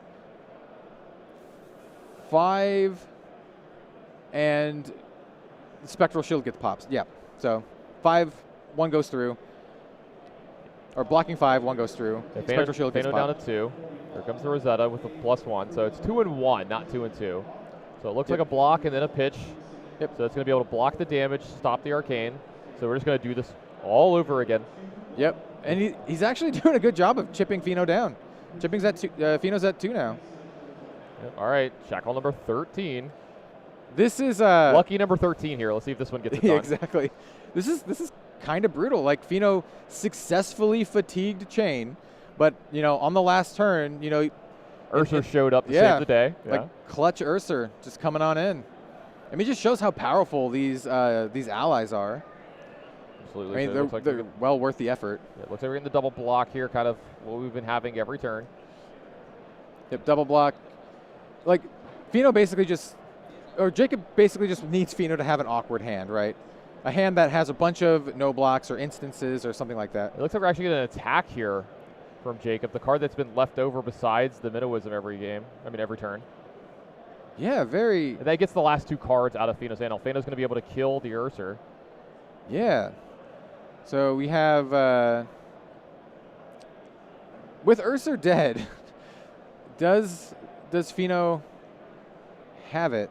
5, and the Spectral Shield gets pops. Yeah. So 5, 1 goes through. Or blocking 5, 1 goes through. Yeah, Spectral Shield gets Pheano popped. down to 2. Here comes the Rosetta with the +1. So it's 2 and 1, not 2 and 2. So it looks like a block and then a pitch. Yep. So it's going to be able to block the damage, stop the arcane. So we're just going to do this all over again. Yep. And he's actually doing a good job of chipping Pheano down. Chipping's at 2. Pheano's at 2 now. Yep. All right, shackle number 13. This is lucky number 13 here. Let's see if this one gets it done. Exactly. This is kind of brutal. Like Pheano successfully fatigued Chane, but on the last turn, Ursa showed up to save the day. Yeah. Like clutch Ursa just coming on in. I mean, it just shows how powerful these allies are. Absolutely. I mean, so they're well worth the effort. Yeah, it looks like we're getting the double block here, kind of what we've been having every turn. Yep, double block. Like Pheano basically Jacob basically just needs Pheano to have an awkward hand, right? A hand that has a bunch of no blocks or instances or something like that. It looks like we're actually getting an attack here from Jacob, the card that's been left over besides the Minnowism every turn. Yeah, very. And that gets the last 2 cards out of Pheano's hand. Pheano's going to be able to kill the Ursa. Yeah. So we have, with Ursa dead, does Pheano have it?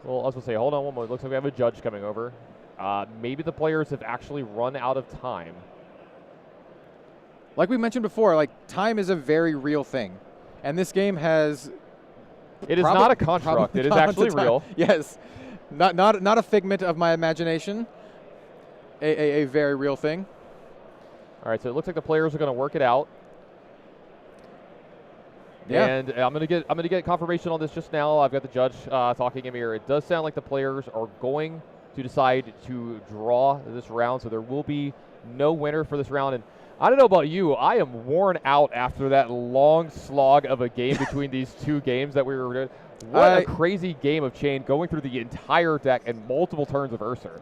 Well, I was going to say, hold on one more. It looks like we have a judge coming over. Maybe the players have actually run out of time. Like we mentioned before, like time is a very real thing. And this game has... It is not a construct. It is actually real. Yes. Not a figment of my imagination. A very real thing. All right, so it looks like the players are going to work it out. Yeah. And I'm gonna get confirmation on this just now. I've got the judge talking in here. It does sound like the players are going to decide to draw this round, so there will be no winner for this round. And I don't know about you, I am worn out after that long slog of a game between these 2 games that we were doing. What a crazy game of Chane going through the entire deck and multiple turns of Ursa.